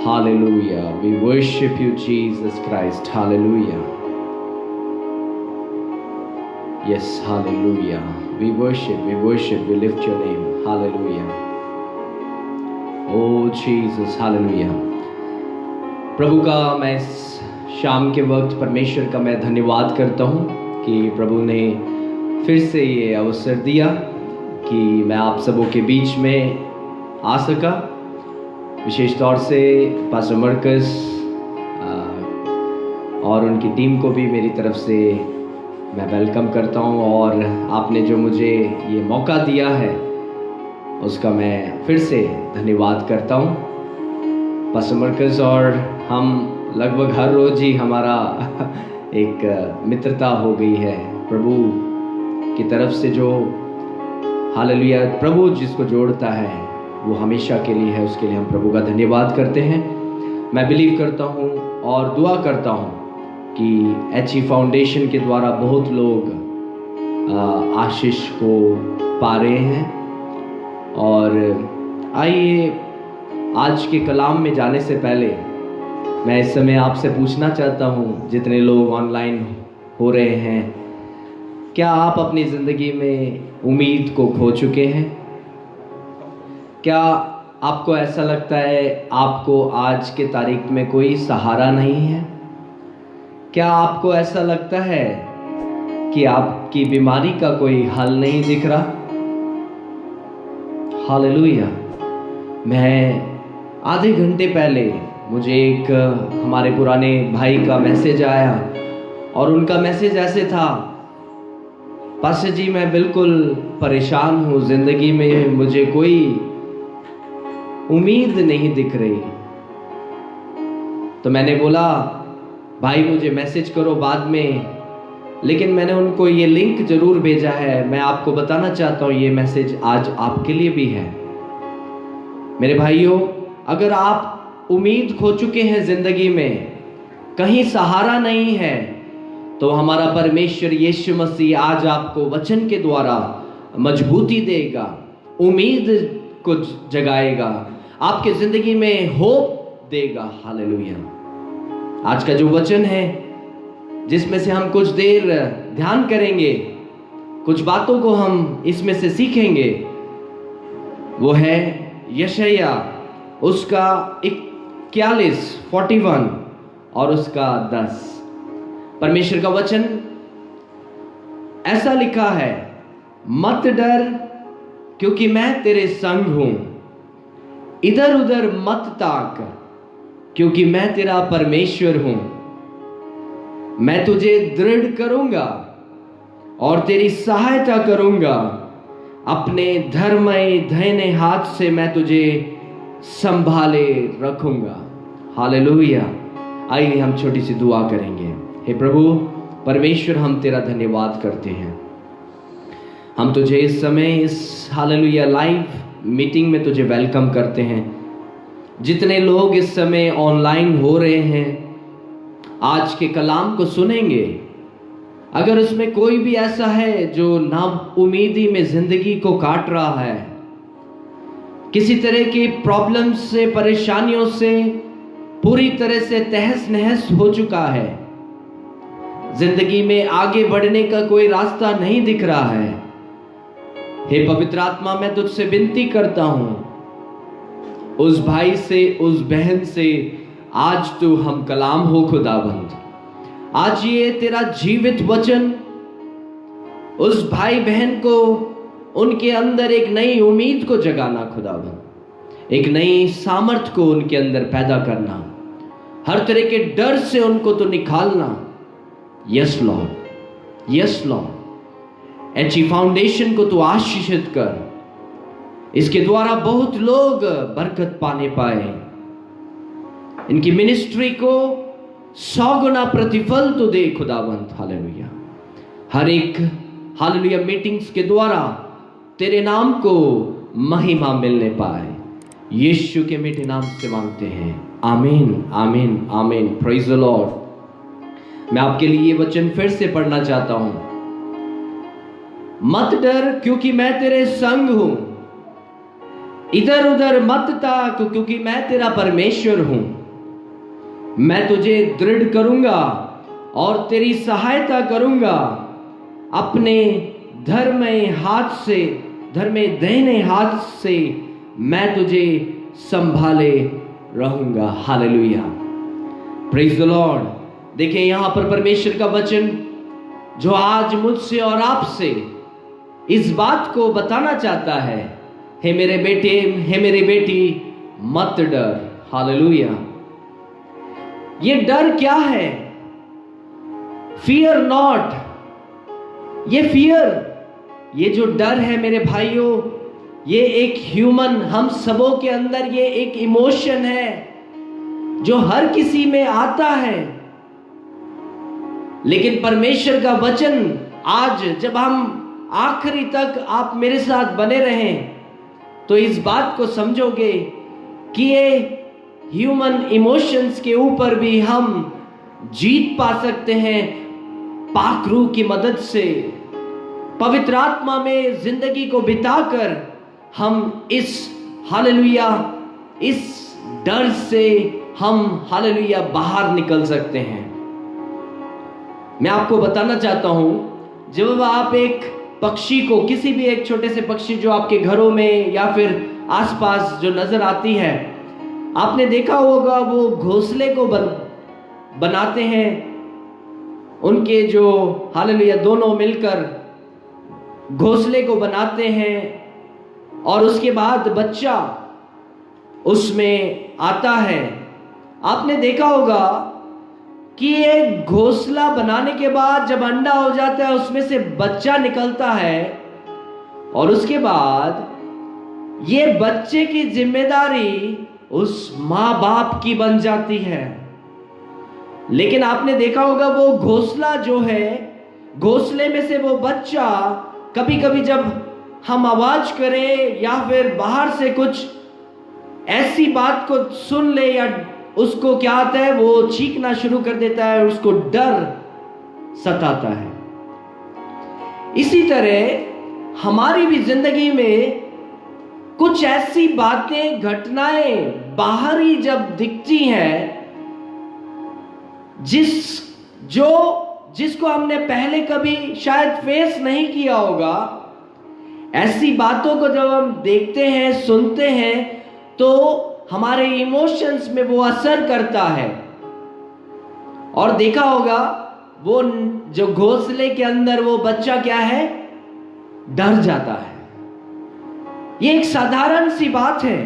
Hallelujah. We worship you, Jesus Christ. Hallelujah. Yes, hallelujah. We worship, we lift your name. Hallelujah. Oh Jesus, hallelujah. प्रभु का मैं शाम के वक्त परमेश्वर का मैं धन्यवाद करता हूँ कि प्रभु ने फिर से ये अवसर दिया कि मैं आप सबों के बीच में आ सका। विशेष तौर से पास्टर मरकस और उनकी टीम को भी मेरी तरफ से मैं वेलकम करता हूं, और आपने जो मुझे ये मौका दिया है उसका मैं फिर से धन्यवाद करता हूं। पास्टर मरकस और हम लगभग हर रोज़ ही हमारा एक मित्रता हो गई है प्रभु की तरफ से। जो हालेलुया, प्रभु जिसको जोड़ता है वो हमेशा के लिए है, उसके लिए हम प्रभु का धन्यवाद करते हैं। मैं बिलीव करता हूँ और दुआ करता हूँ कि एचई फाउंडेशन के द्वारा बहुत लोग आशीष को पा रहे हैं। और आइए आज के कलाम में जाने से पहले मैं इस समय आपसे पूछना चाहता हूँ, जितने लोग ऑनलाइन हो रहे हैं, क्या आप अपनी ज़िंदगी में उम्मीद को खो चुके हैं? क्या आपको ऐसा लगता है आपको आज के तारीख में कोई सहारा नहीं है? क्या आपको ऐसा लगता है कि आपकी बीमारी का कोई हल नहीं दिख रहा? हालेलुया। मैं आधे घंटे पहले मुझे एक हमारे पुराने भाई का मैसेज आया, और उनका मैसेज ऐसे था, पास्टर जी मैं बिल्कुल परेशान हूँ, ज़िंदगी में मुझे कोई उम्मीद नहीं दिख रही। तो मैंने बोला भाई मुझे मैसेज करो बाद में, लेकिन मैंने उनको ये लिंक जरूर भेजा है। मैं आपको बताना चाहता हूँ ये मैसेज आज आपके लिए भी है। मेरे भाइयों, अगर आप उम्मीद खो चुके हैं ज़िंदगी में, कहीं सहारा नहीं है, तो हमारा परमेश्वर यीशु मसीह आज आपको वचन के द्वारा मजबूती देगा, उम्मीद को जगाएगा, आपके ज़िंदगी में होप देगा। हालेलुया। आज का जो वचन है जिसमें से हम कुछ देर ध्यान करेंगे, कुछ बातों को हम इसमें से सीखेंगे, वो है यशायाह उसका 41 और उसका 10। परमेश्वर का वचन ऐसा लिखा है, मत डर क्योंकि मैं तेरे संग हूं, इधर उधर मत ताक क्योंकि मैं तेरा परमेश्वर हूं। मैं तुझे दृढ़ करूंगा और तेरी सहायता करूंगा, अपने धर्ममय दाहिने हाथ से मैं तुझे संभाले रखूंगा। हालेलुया। आइए हम छोटी सी दुआ करेंगे। हे प्रभु परमेश्वर, हम तेरा धन्यवाद करते हैं। हम तुझे इस समय इस हालेलुया लाइव मीटिंग में तुझे वेलकम करते हैं। जितने लोग इस समय ऑनलाइन हो रहे हैं, आज के कलाम को सुनेंगे, अगर उसमें कोई भी ऐसा है जो ना उम्मीदी में जिंदगी को काट रहा है, किसी तरह की प्रॉब्लम से, परेशानियों से पूरी तरह से तहस नहस हो चुका है, जिंदगी में आगे बढ़ने का कोई रास्ता नहीं दिख रहा है, हे पवित्र आत्मा मैं तुझसे विनती करता हूं, उस भाई से, उस बहन से आज तू हम कलाम हो खुदाबंद। आज ये तेरा जीवित वचन उस भाई बहन को, उनके अंदर एक नई उम्मीद को जगाना खुदाबंद, एक नई सामर्थ को उनके अंदर पैदा करना, हर तरह के डर से उनको तो निकालना। Yes Lord, yes Lord. HE foundation को तू आशीषित कर, इसके द्वारा बहुत लोग बरकत पाने पाए, इनकी मिनिस्ट्री को 100 गुना प्रतिफल तो दे खुदावंत। हालेलुया। हर एक हालेलुया मीटिंग्स के द्वारा तेरे नाम को महिमा मिलने पाए, यीशु के मीठे नाम से मांगते हैं, आमीन आमीन आमीन। Praise the Lord. मैं आपके लिए ये वचन फिर से पढ़ना चाहता हूं, मत डर क्योंकि मैं तेरे संग हूं, इधर उधर मत ताक, क्योंकि मैं तेरा परमेश्वर हूं। मैं तुझे दृढ़ करूंगा और तेरी सहायता करूंगा। अपने धर्मे दाहिने हाथ से मैं तुझे संभाले रहूंगा। Hallelujah, praise the Lord. देखिए यहां पर परमेश्वर का वचन जो आज मुझसे और आपसे इस बात को बताना चाहता है, हे मेरे बेटे, हे मेरी बेटी, मत डर। हालेलुया। ये डर क्या है? Fear not. ये जो डर है मेरे भाइयों, ये एक ह्यूमन, हम सबों के अंदर ये एक इमोशन है जो हर किसी में आता है। लेकिन परमेश्वर का वचन आज जब हम आखिरी तक आप मेरे साथ बने रहें तो इस बात को समझोगे कि ये ह्यूमन इमोशंस के ऊपर भी हम जीत पा सकते हैं पाक रूह की मदद से। पवित्र आत्मा में जिंदगी को बिताकर हम इस हालेलुया, इस डर से हम हालेलुया बाहर निकल सकते हैं। मैं आपको बताना चाहता हूं, जब आप एक पक्षी को, किसी भी एक छोटे से पक्षी जो आपके घरों में या फिर आसपास जो नजर आती है, आपने देखा होगा वो घोंसले को बनाते हैं। उनके जो हालेलुया दोनों मिलकर घोंसले को बनाते हैं और उसके बाद बच्चा उसमें आता है। आपने देखा होगा कि ये घोंसला बनाने के बाद जब अंडा हो जाता है उसमें से बच्चा निकलता है और उसके बाद ये बच्चे की जिम्मेदारी उस माँ बाप की बन जाती है। लेकिन आपने देखा होगा वो घोंसला जो है, घोंसले में से वो बच्चा कभी कभी जब हम आवाज करें या फिर बाहर से कुछ ऐसी बात को सुन ले या उसको क्या आता है, वो चीखना शुरू कर देता है, उसको डर सताता है। इसी तरह हमारी भी जिंदगी में कुछ ऐसी बातें, घटनाएं बाहरी जब दिखती हैं जिसको हमने पहले कभी शायद फेस नहीं किया होगा, ऐसी बातों को जब हम देखते हैं, सुनते हैं, तो हमारे इमोशंस में वो असर करता है। और देखा होगा वो जो घोंसले के अंदर वो बच्चा क्या है, डर जाता है। ये एक साधारण सी बात है,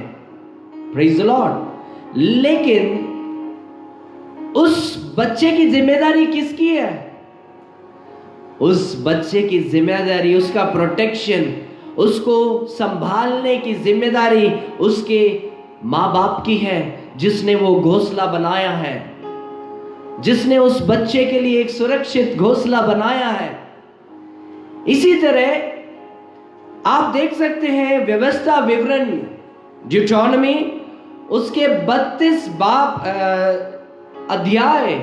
प्रेज द लॉर्ड। लेकिन उस बच्चे की जिम्मेदारी किसकी है? उस बच्चे की जिम्मेदारी, उसका प्रोटेक्शन, उसको संभालने की जिम्मेदारी उसके माँ बाप की है, जिसने वो घोंसला बनाया है, जिसने उस बच्चे के लिए एक सुरक्षित घोंसला बनाया है। इसी तरह आप देख सकते हैं व्यवस्था विवरण ड्यूटोनॉमी उसके 32 अध्याय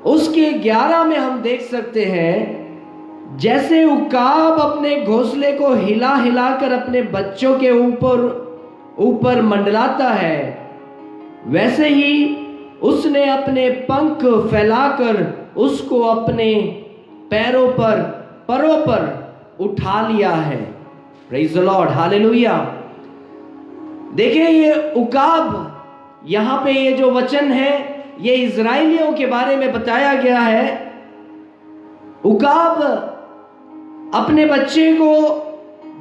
उसके 11 में हम देख सकते हैं, जैसे उकाब अपने घोंसले को हिला हिलाकर अपने बच्चों के ऊपर मंडलाता है, वैसे ही उसने अपने पंख फैलाकर उसको अपने परों पर उठा लिया है। Praise the Lord, hallelujah. देखिए ये उकाब, यहां पे ये जो वचन है ये इजराइलियों के बारे में बताया गया है। उकाब अपने बच्चे को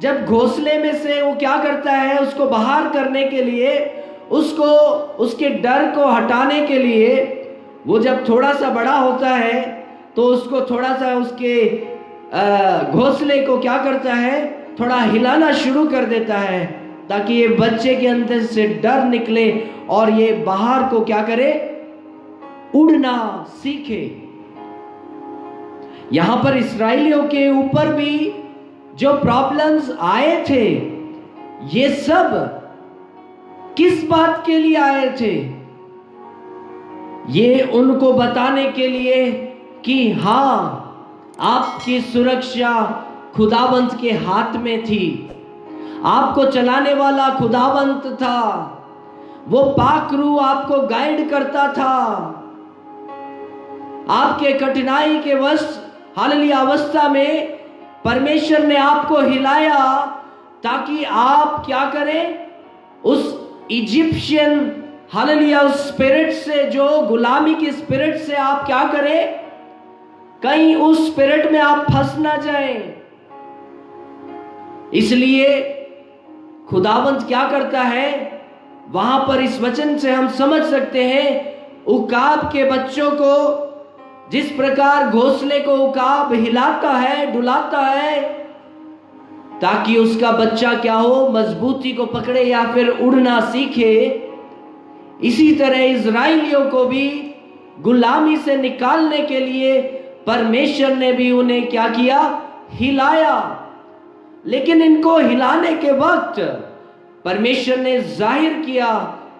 जब घोंसले में से वो क्या करता है, उसको बाहर करने के लिए, उसको उसके डर को हटाने के लिए, वो जब थोड़ा सा बड़ा होता है तो उसको थोड़ा सा उसके घोंसले को क्या करता है, थोड़ा हिलाना शुरू कर देता है, ताकि ये बच्चे के अंदर से डर निकले और ये बाहर को क्या करे, उड़ना सीखे। यहां पर इस्राएलियों के ऊपर भी जो प्रॉब्लम्स आए थे, ये सब किस बात के लिए आए थे? ये उनको बताने के लिए कि हां, आपकी सुरक्षा खुदावंत के हाथ में थी, आपको चलाने वाला खुदावंत था, वो पाक रूह आपको गाइड करता था। आपके कठिनाई के हालेलुया अवस्था में परमेश्वर ने आपको हिलाया ताकि आप क्या करें, उस इजिप्शियन हालेलुया उस स्पिरिट से, जो गुलामी की स्पिरिट से आप क्या करें, कहीं उस स्पिरिट में आप फंस ना जाएं। इसलिए खुदावंत क्या करता है, वहां पर इस वचन से हम समझ सकते हैं उकाब के बच्चों को जिस प्रकार घोंसले को उकाब हिलाता है, डुलाता है, ताकि उसका बच्चा क्या हो, मजबूती को पकड़े या फिर उड़ना सीखे। इसी तरह इजराइलियों को भी गुलामी से निकालने के लिए परमेश्वर ने भी उन्हें क्या किया, हिलाया। लेकिन इनको हिलाने के वक्त परमेश्वर ने जाहिर किया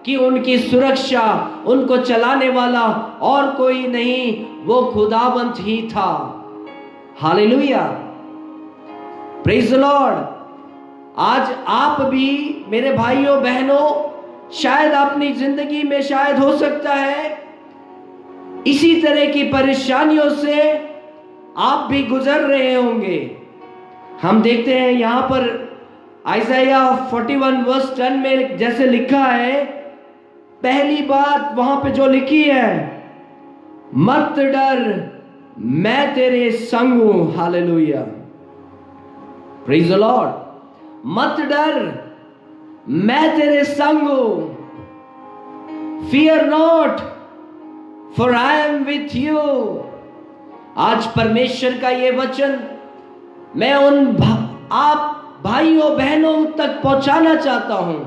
कि उनकी सुरक्षा, उनको चलाने वाला और कोई नहीं, वो खुदावंत ही था। Hallelujah, praise the Lord. आज आप भी मेरे भाइयों बहनों, शायद अपनी जिंदगी में शायद हो सकता है इसी तरह की परेशानियों से आप भी गुजर रहे होंगे। हम देखते हैं यहां पर आइज़ाया 41 वर्स 10 में जैसे लिखा है, पहली बात वहां पे जो लिखी है, मत डर मैं तेरे संग हूं। Hallelujah, praise the Lord. मत डर मैं तेरे संग हूं, fear not for I am with you. आज परमेश्वर का ये वचन मैं उन आप भाइयों बहनों तक पहुंचाना चाहता हूं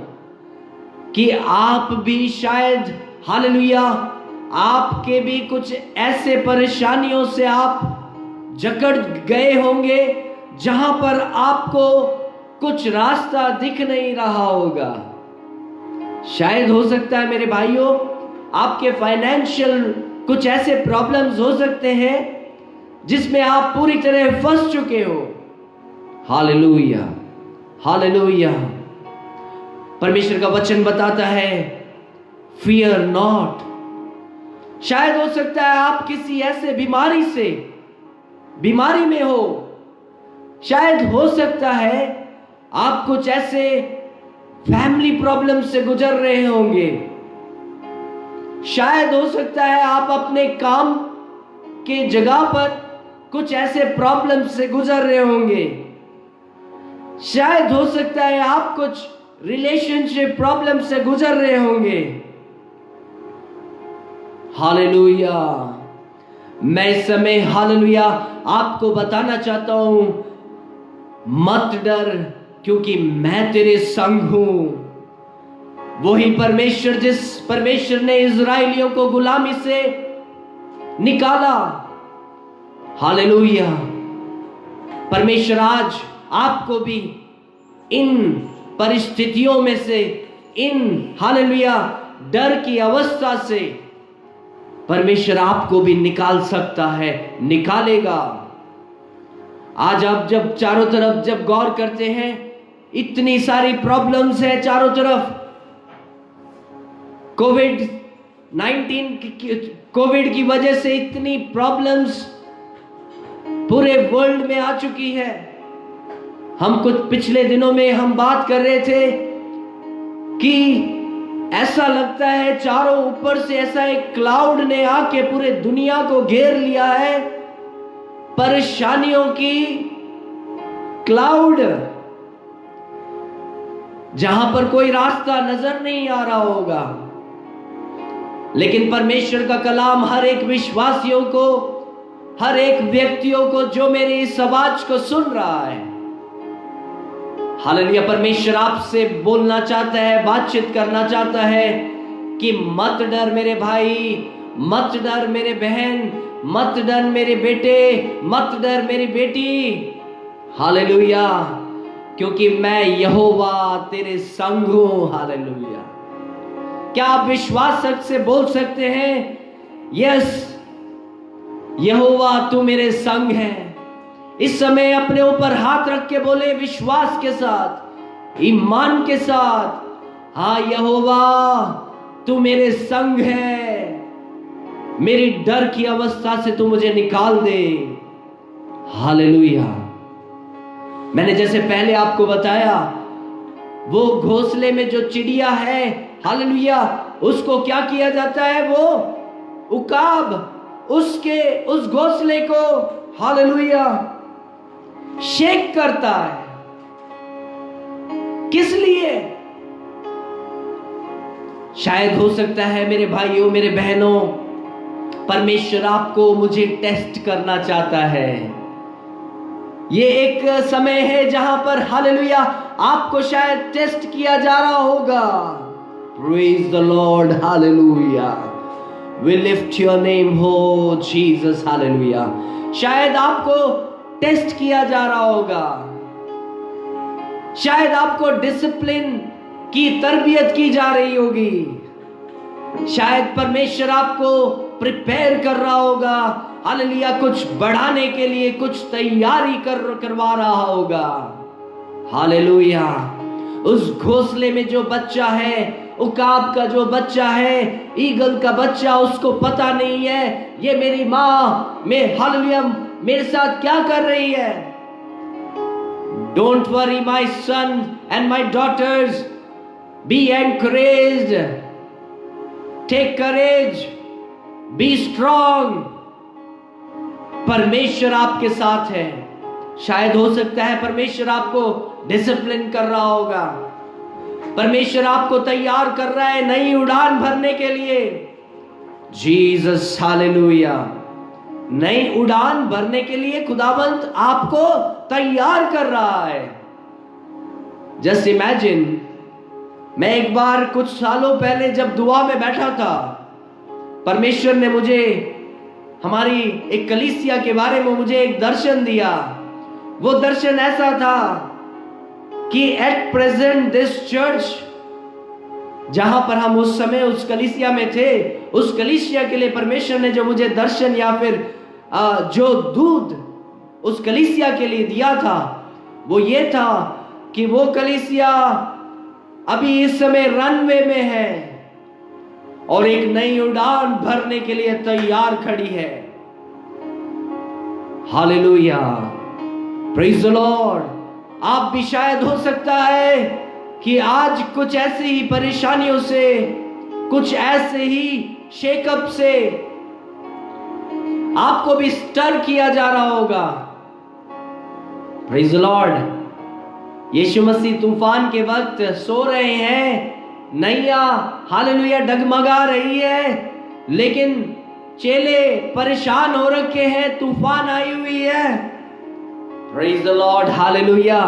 कि आप भी शायद हालेलुया आपके भी कुछ ऐसे परेशानियों से आप जकड़ गए होंगे जहां पर आपको कुछ रास्ता दिख नहीं रहा होगा। शायद हो सकता है मेरे भाइयों आपके फाइनेंशियल कुछ ऐसे प्रॉब्लम्स हो सकते हैं जिसमें आप पूरी तरह फंस चुके हो। Hallelujah, hallelujah. परमेश्वर का वचन बताता है फियर नॉट। शायद हो सकता है आप किसी ऐसे बीमारी में हो। शायद हो सकता है आप कुछ ऐसे फैमिली प्रॉब्लम से गुजर रहे होंगे। शायद हो सकता है आप अपने काम के जगह पर कुछ ऐसे प्रॉब्लम से गुजर रहे होंगे। शायद हो सकता है आप कुछ रिलेशनशिप प्रॉब्लम से गुजर रहे होंगे। हालेलुया, मैं इस समय हालेलुया आपको बताना चाहता हूं, मत डर क्योंकि मैं तेरे संग हूं। वही परमेश्वर जिस परमेश्वर ने इजराइलियों को गुलामी से निकाला, हालेलुया, परमेश्वर आज आपको भी इन परिस्थितियों में से, इन हालेलुया डर की अवस्था से परमेश्वर आपको भी निकाल सकता है, निकालेगा। आज आप जब चारों तरफ जब गौर करते हैं, इतनी सारी प्रॉब्लम्स है चारों तरफ। कोविड की वजह से इतनी प्रॉब्लम्स पूरे वर्ल्ड में आ चुकी है। हम कुछ पिछले दिनों में हम बात कर रहे थे कि ऐसा लगता है चारों ऊपर से ऐसा एक क्लाउड ने आके पूरे दुनिया को घेर लिया है, परेशानियों की क्लाउड, जहां पर कोई रास्ता नजर नहीं आ रहा होगा। लेकिन परमेश्वर का कलाम हर एक विश्वासियों को, हर एक व्यक्तियों को जो मेरी इस आवाज को सुन रहा है, हालेलुया, परमेश्वर आपसे बोलना चाहता है, बातचीत करना चाहता है कि मत डर मेरे भाई, मत डर मेरे बहन, मत डर मेरे बेटे, मत डर मेरी बेटी। हालेलुया, क्योंकि मैं यहोवा तेरे संग हूं। हालेलुया। क्या आप विश्वास से बोल सकते हैं, यस यहोवा तू मेरे संग है। इस समय अपने ऊपर हाथ रख के बोले विश्वास के साथ, ईमान के साथ, हाँ यहोवा तू मेरे संग है, मेरी डर की अवस्था से तू मुझे निकाल दे। हालेलुया। मैंने जैसे पहले आपको बताया, वो घोंसले में जो चिड़िया है, हालेलुया, उसको क्या किया जाता है? वो उकाब उस घोंसले को, हालेलुया, शेक करता है। किस लिए? शायद हो सकता है मेरे भाइयों, मेरे बहनों, परमेश्वर आपको मुझे टेस्ट करना चाहता है। ये एक समय है जहां पर, हालेलुया, आपको शायद टेस्ट किया जा रहा होगा। Praise the Lord, hallelujah. We lift your name O Jesus, hallelujah. शायद आपको टेस्ट किया जा रहा होगा, शायद आपको डिसिप्लिन की तरबियत की जा रही होगी, शायद परमेश्वर आपको प्रिपेयर कर रहा होगा, हालेलुया, कुछ बढ़ाने के लिए कुछ तैयारी करवा रहा होगा। हालेलुया। उस घोंसले में जो बच्चा है, उकाब का जो बच्चा है, ईगल का बच्चा, उसको पता नहीं है ये मेरी माँ में, हालेलुया, मेरे साथ क्या कर रही है। Don't worry my son and my daughters, be encouraged, take courage, be strong। परमेश्वर आपके साथ है। शायद हो सकता है परमेश्वर आपको डिसिप्लिन कर रहा होगा, परमेश्वर आपको तैयार कर रहा है नई उड़ान भरने के लिए। Jesus, hallelujah. नई उड़ान भरने के लिए खुदावंत आपको तैयार कर रहा है। जस्ट इमेजिन, मैं एक बार कुछ सालों पहले जब दुआ में बैठा था, परमेश्वर ने मुझे हमारी एक कलीसिया के बारे में मुझे एक दर्शन दिया। वो दर्शन ऐसा था कि एट प्रेजेंट दिस चर्च, जहां पर हम उस समय उस कलीसिया में थे, उस कलीसिया के लिए परमेश्वर ने जो मुझे दर्शन या फिर जो दूध उस कलीसिया के लिए दिया था, वो ये था कि वो कलीसिया अभी इस समय रनवे में है और एक नई उड़ान भरने के लिए तैयार खड़ी है। Hallelujah, praise the Lord. आप भी शायद हो सकता है कि आज कुछ ऐसी ही परेशानियों से, कुछ ऐसे ही शेकअप से आपको भी स्टर किया जा रहा होगा। Praise the lord. Yeshu Masih तूफान के वक्त सो रहे हैं, नैया, हालेलुया, डगमगा रही है, लेकिन चेले परेशान हो रखे हैं, तूफान आई हुई है। Praise the Lord, hallelujah.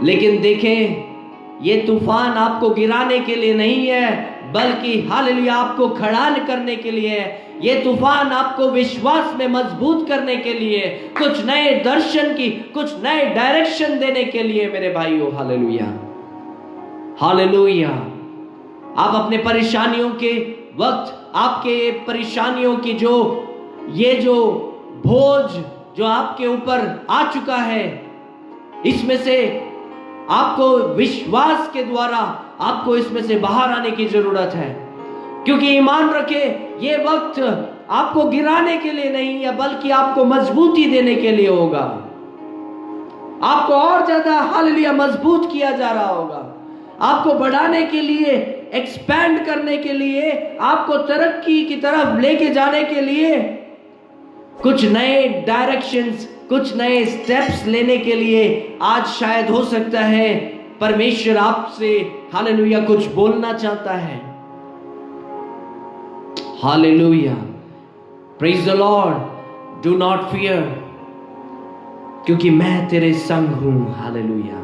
लेकिन देखें, ये तूफान आपको गिराने के लिए नहीं है, बल्कि हालेलुया आपको खड़ा करने के लिए है। ये तूफान आपको विश्वास में मजबूत करने के लिए, कुछ नए दर्शन की, कुछ नए डायरेक्शन देने के लिए मेरे भाइयों। Hallelujah, hallelujah. आप अपने परेशानियों के वक्त, आपके परेशानियों की जो बोझ जो आपके ऊपर आ चुका है, इसमें से आपको विश्वास के द्वारा आपको इसमें से बाहर आने की जरूरत है। क्योंकि ईमान रखे, ये वक्त आपको गिराने के लिए नहीं है, बल्कि आपको मजबूती देने के लिए होगा। आपको और ज्यादा हालेलुया मजबूत किया जा रहा होगा, आपको बढ़ाने के लिए, एक्सपैंड करने के लिए, आपको तरक्की की तरफ लेके जाने के लिए, कुछ नए डायरेक्शंस, कुछ नए स्टेप्स लेने के लिए आज शायद हो सकता है परमेश्वर आपसे हालेलुया कुछ बोलना चाहता है। Hallelujah, praise the Lord. Do not fear, क्योंकि मैं तेरे संग हूं। हालेलुया।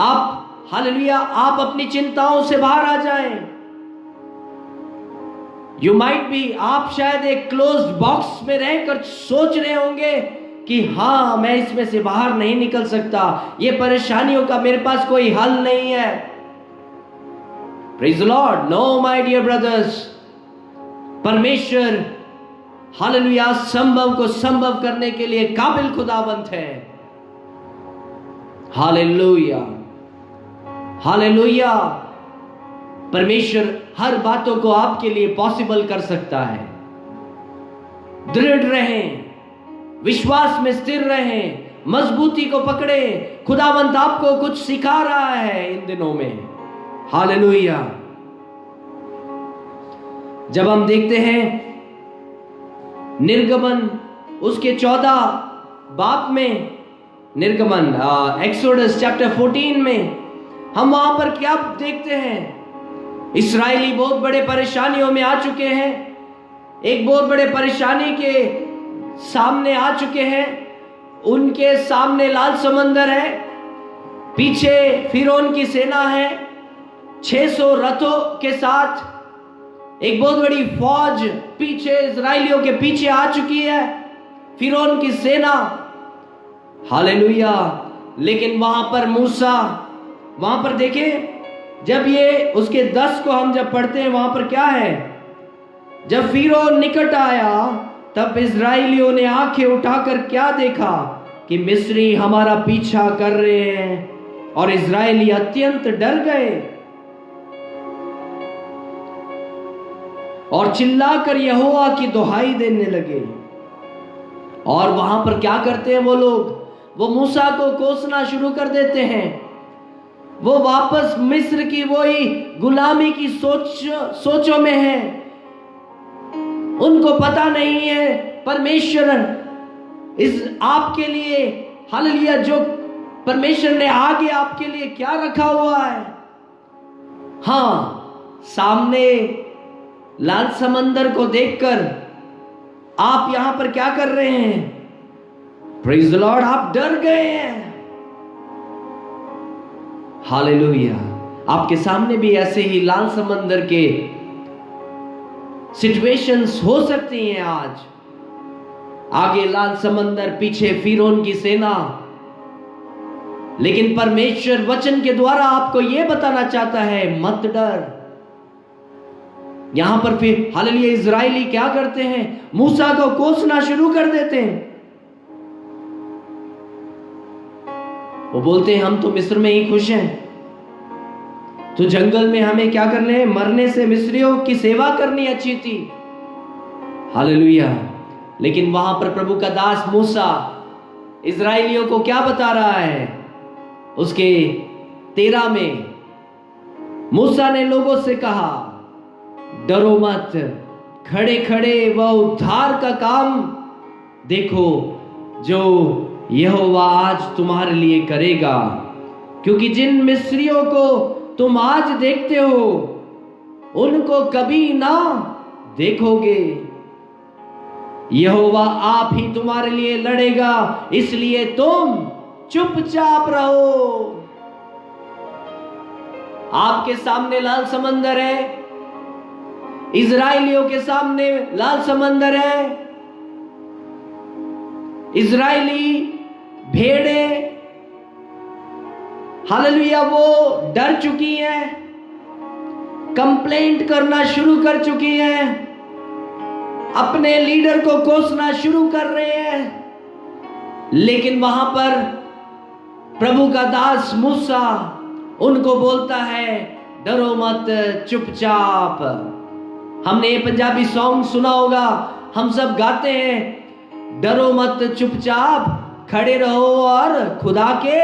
आप हालेलुया, आप अपनी चिंताओं से बाहर आ जाएं। यू माइट बी, आप शायद एक क्लोज्ड बॉक्स में रहकर सोच रहे होंगे कि हाँ, मैं इसमें से बाहर नहीं निकल सकता, ये परेशानियों का मेरे पास कोई हल नहीं है। Praise the Lord. No my dear brothers, परमेश्वर हालेलुया संभव को संभव करने के लिए काबिल खुदावंत है। Hallelujah, hallelujah. परमेश्वर हर बातों को आपके लिए पॉसिबल कर सकता है। दृढ़ रहें, विश्वास में स्थिर रहें, मजबूती को पकड़े। खुदावंत आपको कुछ सिखा रहा है इन दिनों में। हालेलुया। जब हम देखते हैं निर्गमन उसके 14 बाब में, निर्गमन एक्सोडस चैप्टर 14 में, हम वहां पर क्या देखते हैं? इस्राएली बहुत बड़े परेशानियों में आ चुके हैं, एक बहुत बड़े परेशानी के सामने आ चुके हैं। उनके सामने लाल समंदर है, पीछे फिरौन की सेना है 600 रथों के साथ। एक बहुत बड़ी फौज पीछे इस्राएलियों के पीछे आ चुकी है, फिरौन की सेना। हालेलुया। लेकिन वहां पर मूसा, वहां पर देखें, जब ये उसके 10 को हम जब पढ़ते हैं, वहां पर क्या है? जब फिरौन निकट आया तब इस्राएलियों ने आंखें उठाकर क्या देखा कि मिस्री हमारा पीछा कर रहे हैं, और इस्राएली अत्यंत डर गए और चिल्लाकर यहोवा की दुहाई देने लगे। और वहां पर क्या करते हैं वो लोग? वो मूसा को कोसना शुरू कर देते हैं। वो वापस मिस्र की वही गुलामी की सोचों में है। उनको पता नहीं है परमेश्वर इस आपके लिए, हालेलुया, जो परमेश्वर ने आगे आपके लिए क्या रखा हुआ है। हाँ, सामने लाल समंदर को देखकर आप यहां पर क्या कर रहे हैं? प्रेज द लॉर्ड, आप डर गए हैं। हालेलुया। आपके सामने भी ऐसे ही लाल समंदर के सिचुएशंस हो सकती हैं आज। आगे लाल समंदर, पीछे फिरौन की सेना। लेकिन परमेश्वर वचन के द्वारा आपको यह बताना चाहता है, मत डर। यहां पर फिर हालेलुया इजरायली क्या करते हैं? मूसा को कोसना शुरू कर देते हैं। वो बोलते हैं हम तो मिस्र में ही खुश हैं, तो जंगल में हमें क्या करने हैं? मरने से मिस्रियों की सेवा करनी अच्छी थी। हालेलुया। लेकिन वहां पर प्रभु का दास मूसा इजराइलियों को क्या बता रहा है? उसके 13 में मूसा ने लोगों से कहा, डरो मत, खड़े खड़े वह उद्धार का काम देखो जो यहोवा आज तुम्हारे लिए करेगा, क्योंकि जिन मिस्रियों को तुम आज देखते हो उनको कभी ना देखोगे। यहोवा आप ही तुम्हारे लिए लड़ेगा, इसलिए तुम चुपचाप रहो। आपके सामने लाल समंदर है, इजराइलियों के सामने लाल समंदर है। इजराइली भेड़े, हालेलुया, वो डर चुकी हैं, कंप्लेंट करना शुरू कर चुकी हैं, अपने लीडर को कोसना शुरू कर रहे हैं। लेकिन वहां पर प्रभु का दास मूसा उनको बोलता है, डरो मत, चुपचाप। हमने ये पंजाबी सॉन्ग सुना होगा, हम सब गाते हैं, डरो मत, चुपचाप खड़े रहो और खुदा के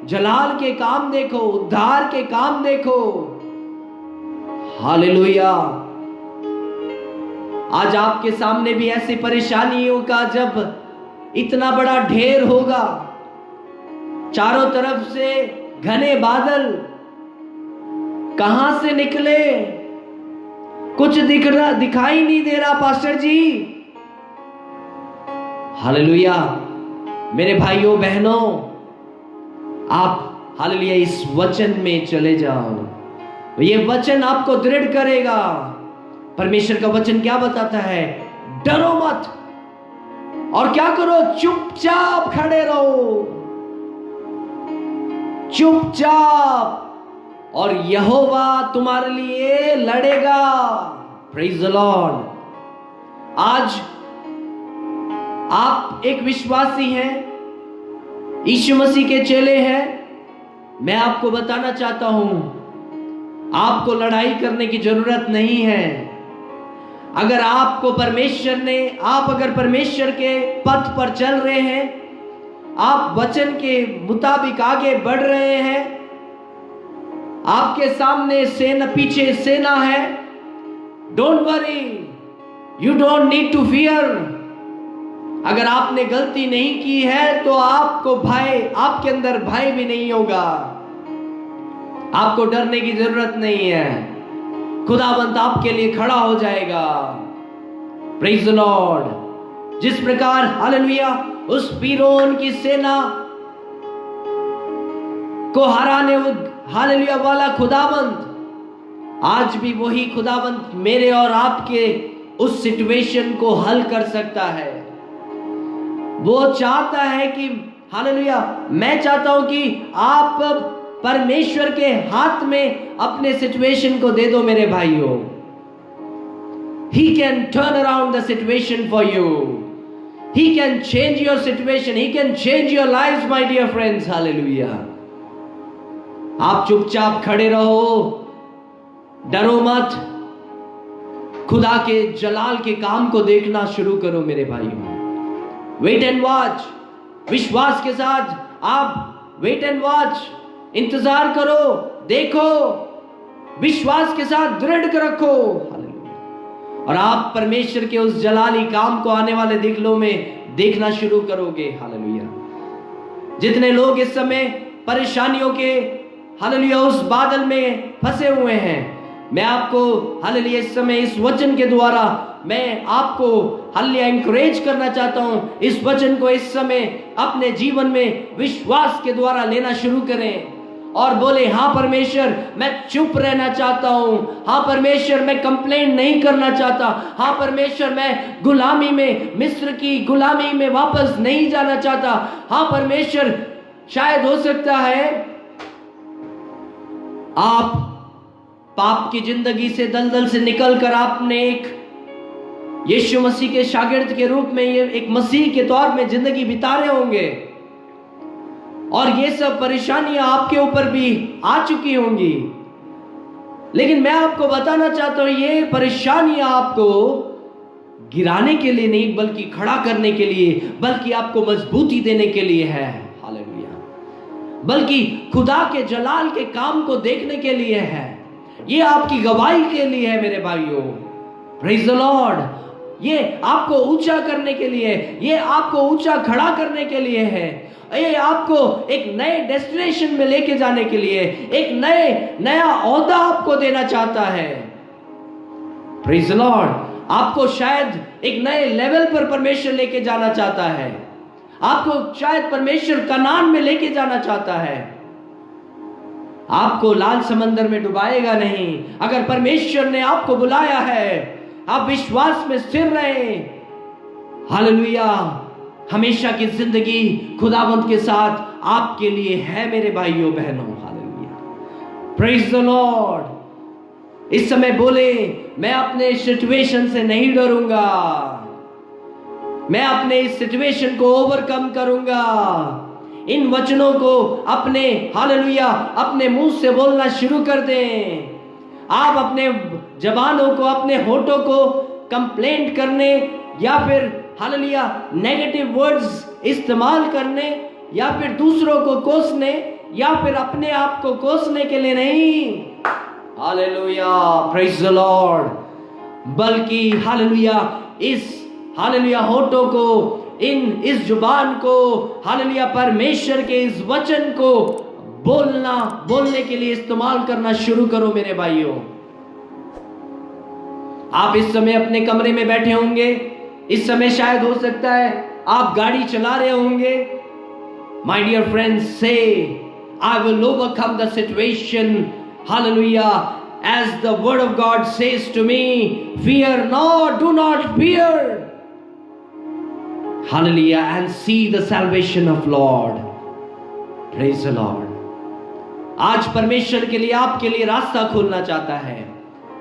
जलाल के काम देखो, उद्धार के काम देखो। हालेलुया। आज आपके सामने भी ऐसी परेशानियों का जब इतना बड़ा ढेर होगा, चारों तरफ से घने बादल, कहां से निकले कुछ दिखाई नहीं दे रहा पास्टर जी। हालेलुया। मेरे भाइयों बहनों, आप हालेलुया इस वचन में चले जाओ, ये वचन आपको दृढ़ करेगा। परमेश्वर का वचन क्या बताता है? डरो मत, और क्या करो? चुपचाप खड़े रहो, चुपचाप, और यहोवा तुम्हारे लिए लड़ेगा। Praise the Lord. आज आप एक विश्वासी हैं, यीशु मसीह के चेले हैं, मैं आपको बताना चाहता हूं, आपको लड़ाई करने की जरूरत नहीं है। अगर आपको परमेश्वर ने, आप अगर परमेश्वर के पथ पर चल रहे हैं, आप वचन के मुताबिक आगे बढ़ रहे हैं, आपके सामने सेना, पीछे सेना है, don't worry, you don't need to fear. अगर आपने गलती नहीं की है तो आपको भय, आपके अंदर भय भी नहीं होगा, आपको डरने की जरूरत नहीं है। खुदावंत आपके लिए खड़ा हो जाएगा। Praise the Lord. जिस प्रकार हालेलुया उस फिरौन की सेना को हराने हालेलुया वाला खुदावंत, आज भी वही खुदावंत मेरे और आपके उस सिचुएशन को हल कर सकता है। वो चाहता है कि हालेलुया, मैं चाहता हूं कि आप परमेश्वर के हाथ में अपने सिचुएशन को दे दो मेरे भाइयों। He can turn around the situation for you. He can change your situation. He can change your lives, my dear friends. Hallelujah. आप चुपचाप खड़े रहो, डरो मत, खुदा के जलाल के काम को देखना शुरू करो मेरे भाइयों। वेट एंड वॉच, विश्वास के साथ आप वेट एंड वॉच, इंतजार करो, देखो, विश्वास के साथ दृढ़ रखो। और आप परमेश्वर के उस जलाली काम को आने वाले दिनों में देखना शुरू करोगे। हालेलुया। जितने लोग इस समय परेशानियों के हालेलुया उस बादल में फंसे हुए हैं, मैं आपको हालेलुया इस समय इस वचन के द्वारा मैं आपको हालेलुया एनकरेज करना चाहता हूं। इस वचन को इस समय अपने जीवन में विश्वास के द्वारा लेना शुरू करें और बोले, हाँ परमेश्वर, मैं चुप रहना चाहता हूं। हाँ परमेश्वर, मैं कंप्लेंट नहीं करना चाहता। हाँ परमेश्वर, मैं गुलामी में, मिस्र की गुलामी में वापस नहीं जाना चाहता। हाँ परमेश्वर, शायद हो सकता है आप पाप की जिंदगी से, दलदल से निकलकर आपने एक यीशु मसीह के शागिर्द के रूप में, ये एक मसीह के तौर में जिंदगी बिता रहे होंगे और ये सब परेशानियां आपके ऊपर भी आ चुकी होंगी। लेकिन मैं आपको बताना चाहता हूं, ये परेशानियां आपको गिराने के लिए नहीं, बल्कि खड़ा करने के लिए, बल्कि आपको मजबूती देने के लिए है। हालेलुया। बल्कि खुदा के जलाल के काम को देखने के लिए है। ये आपकी गवाही के लिए है मेरे भाइयों। Praise the Lord. ये आपको ऊंचा करने के लिए, ये आपको ऊंचा खड़ा करने के लिए है। ये आपको एक नए डेस्टिनेशन में लेके जाने के लिए, एक नया ओहदा आपको देना चाहता है। Praise the Lord. आपको शायद एक नए लेवल पर परमेश्वर लेके जाना चाहता है। आपको शायद परमेश्वर कनान में लेके जाना चाहता है। आपको लाल समंदर में डुबाएगा नहीं। अगर परमेश्वर ने आपको बुलाया है, आप विश्वास में स्थिर रहें। हालेलुया। हमेशा की जिंदगी खुदावंत के साथ आपके लिए है मेरे भाइयों बहनों। हालेलुया। Praise the lord. इस समय बोले, मैं अपने सिचुएशन से नहीं डरूंगा, मैं अपने इस सिचुएशन को ओवरकम करूंगा। इन वचनों को अपने हालेलुया अपने मुंह से बोलना शुरू कर दें। आप अपने जबानों को, अपने होठों को कंप्लेंट करने या फिर हालेलुया नेगेटिव वर्ड्स इस्तेमाल करने या फिर दूसरों को कोसने या फिर अपने आप को कोसने के लिए नहीं। हालेलुया। Praise the Lord. बल्कि हालेलुया इस हालेलुया होठों को, इस जुबान को हालेलुया परमेश्वर के इस वचन को बोलने के लिए इस्तेमाल करना शुरू करो मेरे भाइयों। आप इस समय अपने कमरे में बैठे होंगे, इस समय शायद हो सकता है आप गाड़ी चला रहे होंगे। My dear friends, say, I will overcome the situation. Hallelujah. As the word of God says to me, fear not, do not fear. Hallelujah. And see the salvation of Lord. Praise the Lord. आज परमेश्वर के लिए, आपके लिए रास्ता खोलना चाहता है।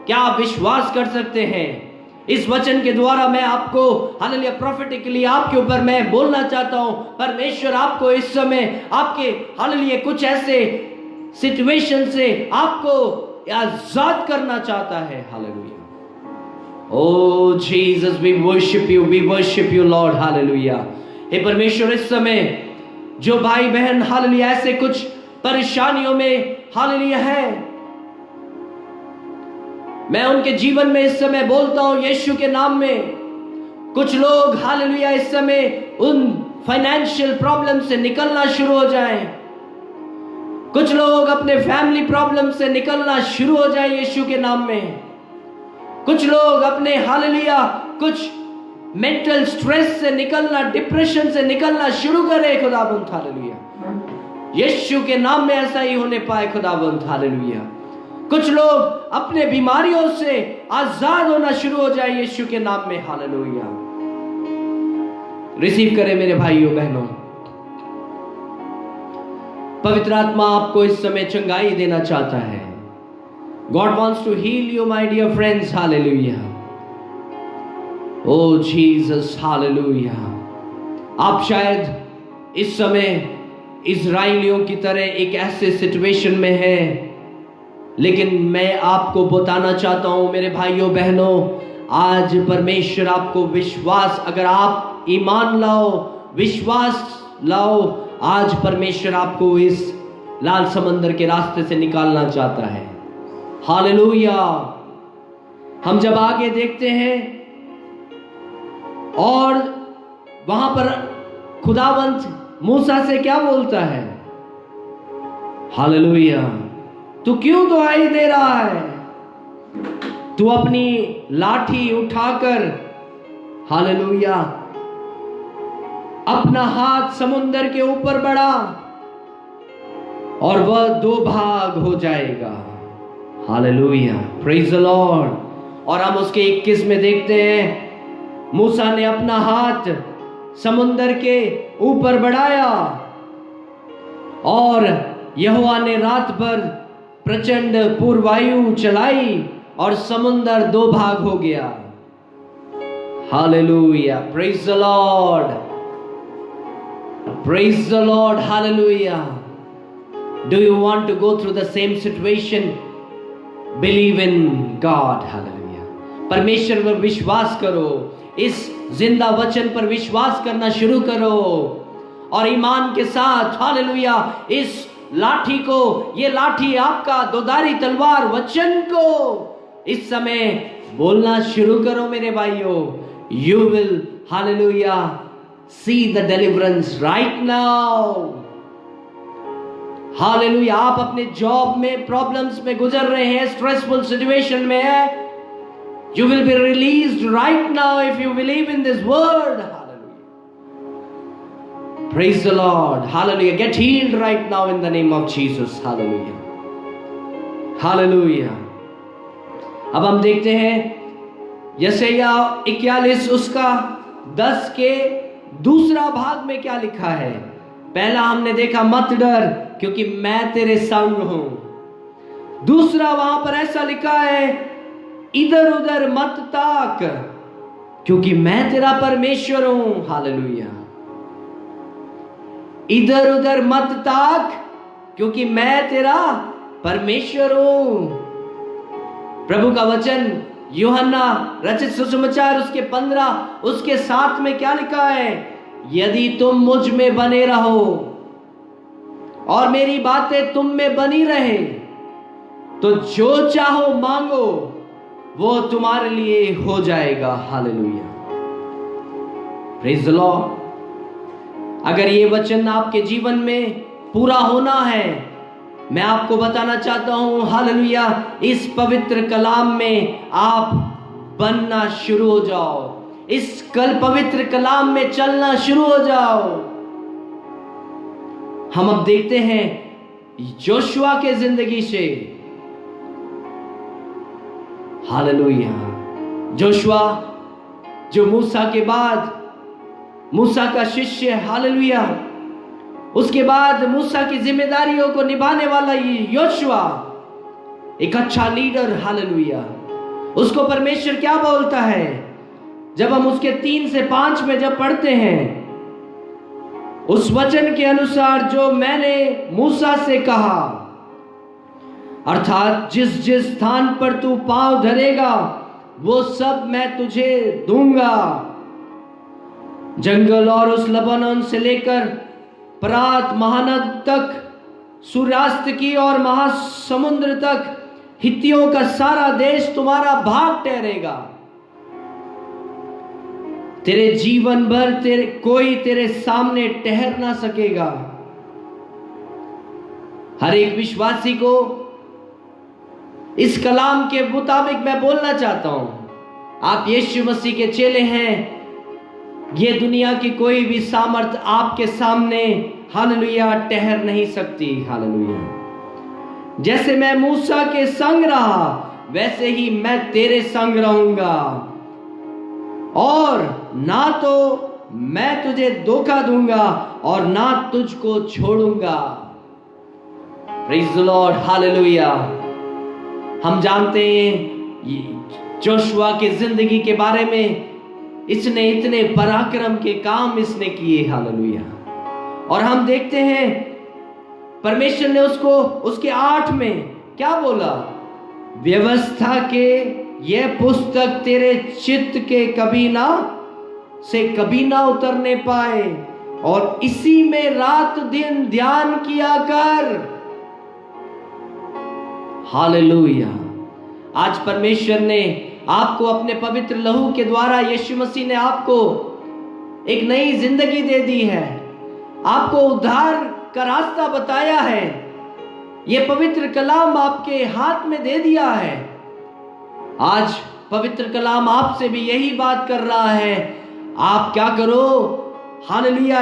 क्या आप विश्वास कर सकते हैं? इस वचन के द्वारा मैं आपको हालेलुया प्रोफेटिकली आपके ऊपर मैं बोलना चाहता हूं। परमेश्वर आपको इस समय आपके हालेलुया कुछ ऐसे सिचुएशन से आपको आजाद करना चाहता है। Hallelujah. Oh Jesus, we worship you lord. Hallelujah. हे परमेश्वर, इस समय जो भाई बहन हालेलुया ऐसे कुछ परेशानियों में हालेलुया है, मैं उनके जीवन में इस समय बोलता हूं यीशु के नाम में। कुछ लोग हालेलुया इस समय उन फाइनेंशियल प्रॉब्लम से निकलना शुरू हो जाएं। कुछ लोग अपने फैमिली प्रॉब्लम से निकलना शुरू हो जाएं यीशु के नाम में। कुछ लोग अपने हालेलुया कुछ मेंटल स्ट्रेस से निकलना, डिप्रेशन से निकलना शुरू करें खुदाबंद। हालेलुया। यीशु के नाम में ऐसा ही होने पाए खुदाबंद। हालेलुया। कुछ लोग अपने बीमारियों से आजाद होना शुरू हो जाए यीशु के नाम में। हालेलुया। रिसीव करें मेरे भाइयों बहनों। पवित्र आत्मा आपको इस समय चंगाई देना चाहता है। God wants to heal you, my dear friends. Hallelujah. Oh Jesus, hallelujah. आप शायद इस समय इजराइलियों की तरह एक ऐसे सिचुएशन में हैं, लेकिन मैं आपको बताना चाहता हूं मेरे भाइयों बहनों, आज परमेश्वर आपको विश्वास, अगर आप ईमान लाओ, विश्वास लाओ, आज परमेश्वर आपको इस लाल समंदर के रास्ते से निकालना चाहता है। हालेलुया। हम जब आगे देखते हैं और वहां पर खुदावंत मूसा से क्या बोलता है? हालेलुया। तू क्यों दुहाई दे रहा है? तू अपनी लाठी उठाकर हालेलुया अपना हाथ समुंदर के ऊपर बढ़ा और वह दो भाग हो जाएगा। Hallelujah, praise the Lord. और हम उसके 21 में देखते हैं, मूसा ने अपना हाथ समुंदर के ऊपर बढ़ाया और यहोवा ने रात भर प्रचंड पूर्वायु चलाई और समुंदर दो भाग हो गया। Hallelujah, praise the lord, praise the Lord. Hallelujah. Do you want to go through the same situation? Believe in God. Hallelujah. परमेश्वर पर विश्वास करो, इस जिंदा वचन पर विश्वास करना शुरू करो और ईमान के साथ हालेलुया इस लाठी को, ये लाठी आपका दोधारी तलवार वचन को इस समय बोलना शुरू करो मेरे भाइयों। You will hallelujah see the deliverance right now. Hallelujah. आप अपने जॉब में प्रॉब्लम्स में गुजर रहे हैं, स्ट्रेसफुल सिचुएशन में है, you will be released right now if you believe in this word. Hallelujah. Praise the Lord. Hallelujah. Get healed right now in the name of Jesus. Hallelujah. Hallelujah. अब हम देखते हैं यशायाह 41 उसका 10 के दूसरा भाग में क्या लिखा है। पहला हमने देखा मत डर क्योंकि मैं तेरे संग हूं। दूसरा वहां पर ऐसा लिखा है इधर उधर मत ताक क्योंकि मैं तेरा परमेश्वर हूं। हालेलुया। इधर उधर मत ताक क्योंकि मैं तेरा परमेश्वर हूं। प्रभु का वचन यूहन्ना रचित सुसमाचार उसके 15 उसके 7 में क्या लिखा है? यदि तुम मुझ में बने रहो और मेरी बातें तुम में बनी रहे तो जो चाहो मांगो वो तुम्हारे लिए हो जाएगा। Hallelujah, praise the Lord. अगर ये वचन आपके जीवन में पूरा होना है, मैं आपको बताना चाहता हूं हालेलुया इस पवित्र कलाम में आप बनना शुरू हो जाओ, इस पवित्र कलाम में चलना शुरू हो जाओ। हम अब देखते हैं जोशुआ के जिंदगी से। हालेलुया। जोशुआ जो मूसा के बाद मूसा का शिष्य, हालेलुया, उसके बाद मूसा की जिम्मेदारियों को निभाने वाला ये योशुआ एक अच्छा लीडर। हालेलुया। उसको परमेश्वर क्या बोलता है जब हम उसके 3 से 5 में जब पढ़ते हैं, उस वचन के अनुसार जो मैंने मूसा से कहा अर्थात जिस जिस स्थान पर तू पांव धरेगा वो सब मैं तुझे दूंगा। जंगल और उस लबानोन से लेकर परात महानद तक, सूर्यास्त की और महासमुद्र तक, हित्तियों का सारा देश तुम्हारा भाग ठहरेगा। तेरे जीवन भर कोई तेरे सामने ठहर ना सकेगा। हर एक विश्वासी को इस कलाम के मुताबिक मैं बोलना चाहता हूं, आप यीशु मसीह के चेले हैं, ये दुनिया की कोई भी सामर्थ आपके सामने हालेलुया ठहर नहीं सकती। हालेलुया। जैसे मैं मूसा के संग रहा वैसे ही मैं तेरे संग रहूंगा, और ना तो मैं तुझे धोखा दूंगा और ना तुझको छोड़ूंगा। Praise the Lord. हालेलुया। हम जानते हैं जोशुआ की जिंदगी के बारे में, इसने इतने पराक्रम के काम इसने किए। हालेलुया। और हम देखते हैं परमेश्वर ने उसको उसके 8 में क्या बोला, व्यवस्था के यह पुस्तक तेरे चित्त के कभी ना उतरने पाए, और इसी में रात दिन ध्यान किया कर। हालेलुया। आज परमेश्वर ने आपको अपने पवित्र लहू के द्वारा, यीशु मसीह ने आपको एक नई जिंदगी दे दी है, आपको उद्धार का रास्ता बताया है, यह पवित्र कलाम आपके हाथ में दे दिया है। आज पवित्र कलाम आपसे भी यही बात कर रहा है, आप क्या करो। हालेलुया।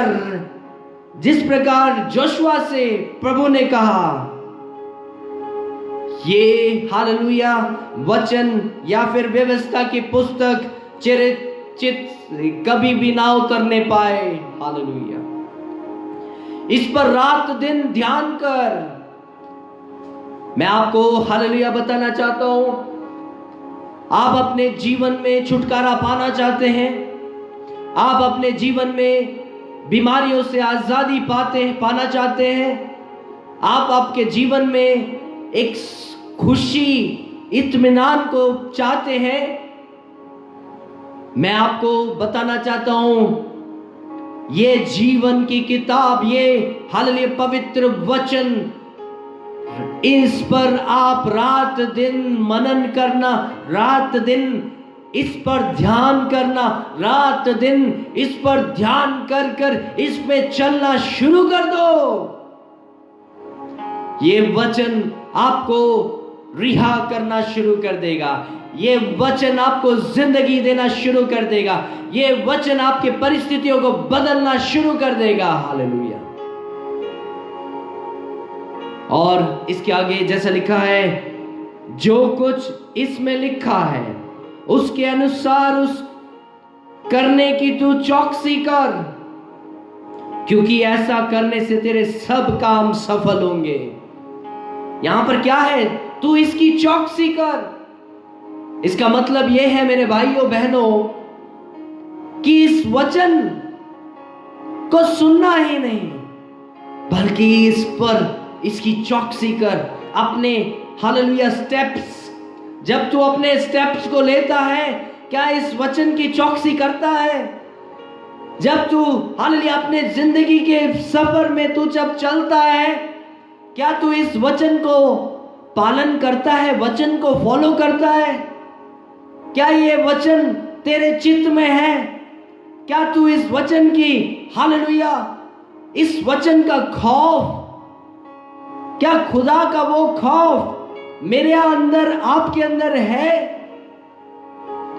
जिस प्रकार जोशुआ से प्रभु ने कहा, ये हालेलुया वचन या फिर व्यवस्था की पुस्तक तेरे चित्त कभी भी ना उतरने पाए। हालेलुया। इस पर रात दिन ध्यान कर। मैं आपको हालेलुया बताना चाहता हूं, आप अपने जीवन में छुटकारा पाना चाहते हैं, आप अपने जीवन में बीमारियों से आजादी पाना चाहते हैं, आप आपके जीवन में एक खुशी इत्मीनान को चाहते हैं, मैं आपको बताना चाहता हूं, ये जीवन की किताब, ये हालेलुया पवित्र वचन, इस पर आप रात दिन मनन करना, रात दिन इस पर ध्यान करना, रात दिन इस पर ध्यान कर कर इस पे चलना शुरू कर दो। ये वचन आपको रिहा करना शुरू कर देगा, ये वचन आपको जिंदगी देना शुरू कर देगा, ये वचन आपके परिस्थितियों को बदलना शुरू कर देगा। हालेलुया। और इसके आगे जैसा लिखा है, जो कुछ इसमें लिखा है उसके अनुसार उस करने की तू चौकसी कर, क्योंकि ऐसा करने से तेरे सब काम सफल होंगे। यहां पर क्या है, तू इसकी चौकसी कर। इसका मतलब यह है मेरे भाइयों बहनों कि इस वचन को सुनना ही नहीं, बल्कि इस पर इसकी चौकसी कर। अपने हालेलुया स्टेप्स, जब तू अपने स्टेप्स को लेता है, क्या इस वचन की चौकसी करता है? जब तू हालेलुया अपने जिंदगी के सफर में तू जब चलता है, क्या तू इस वचन को पालन करता है, वचन को फॉलो करता है? क्या ये वचन तेरे चित्त में है? क्या तू इस वचन की हालेलुया, इस वचन का खौफ, क्या खुदा का वो खौफ मेरे अंदर, आपके अंदर है?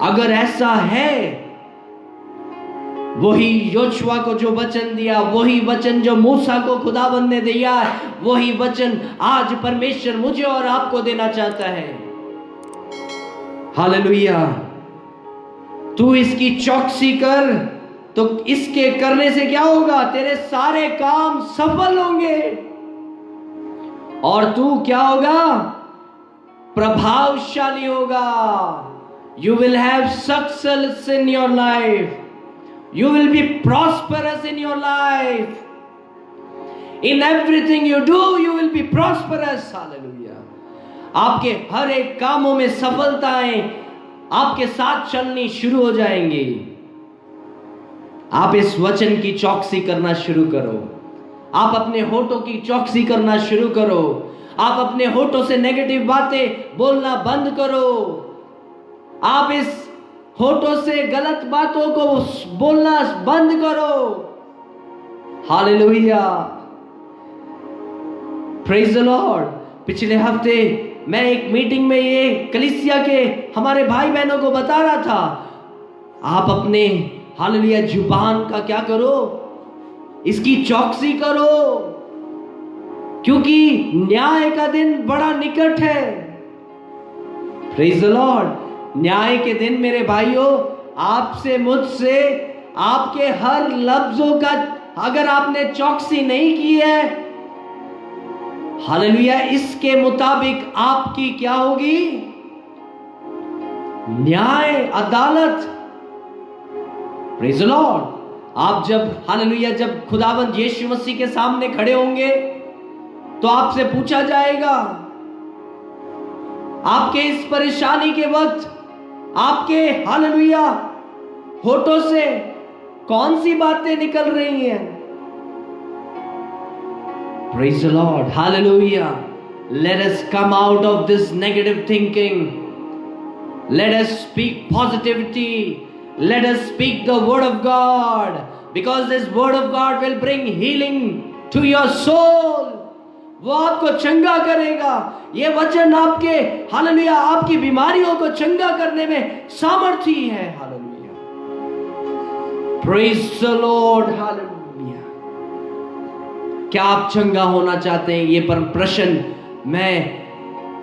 अगर ऐसा है, वही योशुआ को जो वचन दिया, वही वचन जो मूसा को खुदाबंद ने दिया, वही वचन आज परमेश्वर मुझे और आपको देना चाहता है। हालेलुया। तू इसकी चौकसी कर, तो इसके करने से क्या होगा? तेरे सारे काम सफल होंगे, और तू क्या होगा? प्रभावशाली होगा। You will have success in your life. You will be prosperous in your life. In everything you do, you will be prosperous. Hallelujah. आपके हर एक कामों में सफलताएं आपके साथ चलनी शुरू हो जाएंगी। आप इस वचन की चौकसी करना शुरू करो। आप अपने होठों की चौकसी करना शुरू करो। आप अपने होठों से नेगेटिव बातें बोलना बंद करो। आप इस होठों से गलत बातों को बोलना बंद करो। Hallelujah, praise the Lord. पिछले हफ्ते मैं एक मीटिंग में ये कलीसिया के हमारे भाई बहनों को बता रहा था, आप अपने हालेलुया जुबान का क्या करो, इसकी चौकसी करो, क्योंकि न्याय का दिन बड़ा निकट है। Praise the Lord. न्याय के दिन मेरे भाइयों, आपसे मुझसे आपके हर लफ्जों का अगर आपने चौकसी नहीं की है, हालेलुया, इसके मुताबिक आपकी क्या होगी? न्याय, अदालत। Praise the Lord. आप जब हालेलुया जब खुदावंद यीशु मसीह के सामने खड़े होंगे तो आपसे पूछा जाएगा, आपके इस परेशानी के वक्त आपके हालेलुया होठों से कौन सी बातें निकल रही हैं? Praise the Lord. Hallelujah. Let us come out of this negative thinking. Let us speak positivity. Let us speak the word of God, because this word of God will bring healing to your soul. वो आपको चंगा करेगा। ये वचन आपके hallelujah आपकी बीमारियों को चंगा करने में सामर्थी है। Hallelujah, praise the Lord. Hallelujah. क्या आप चंगा होना चाहते हैं? ये पर प्रश्न मैं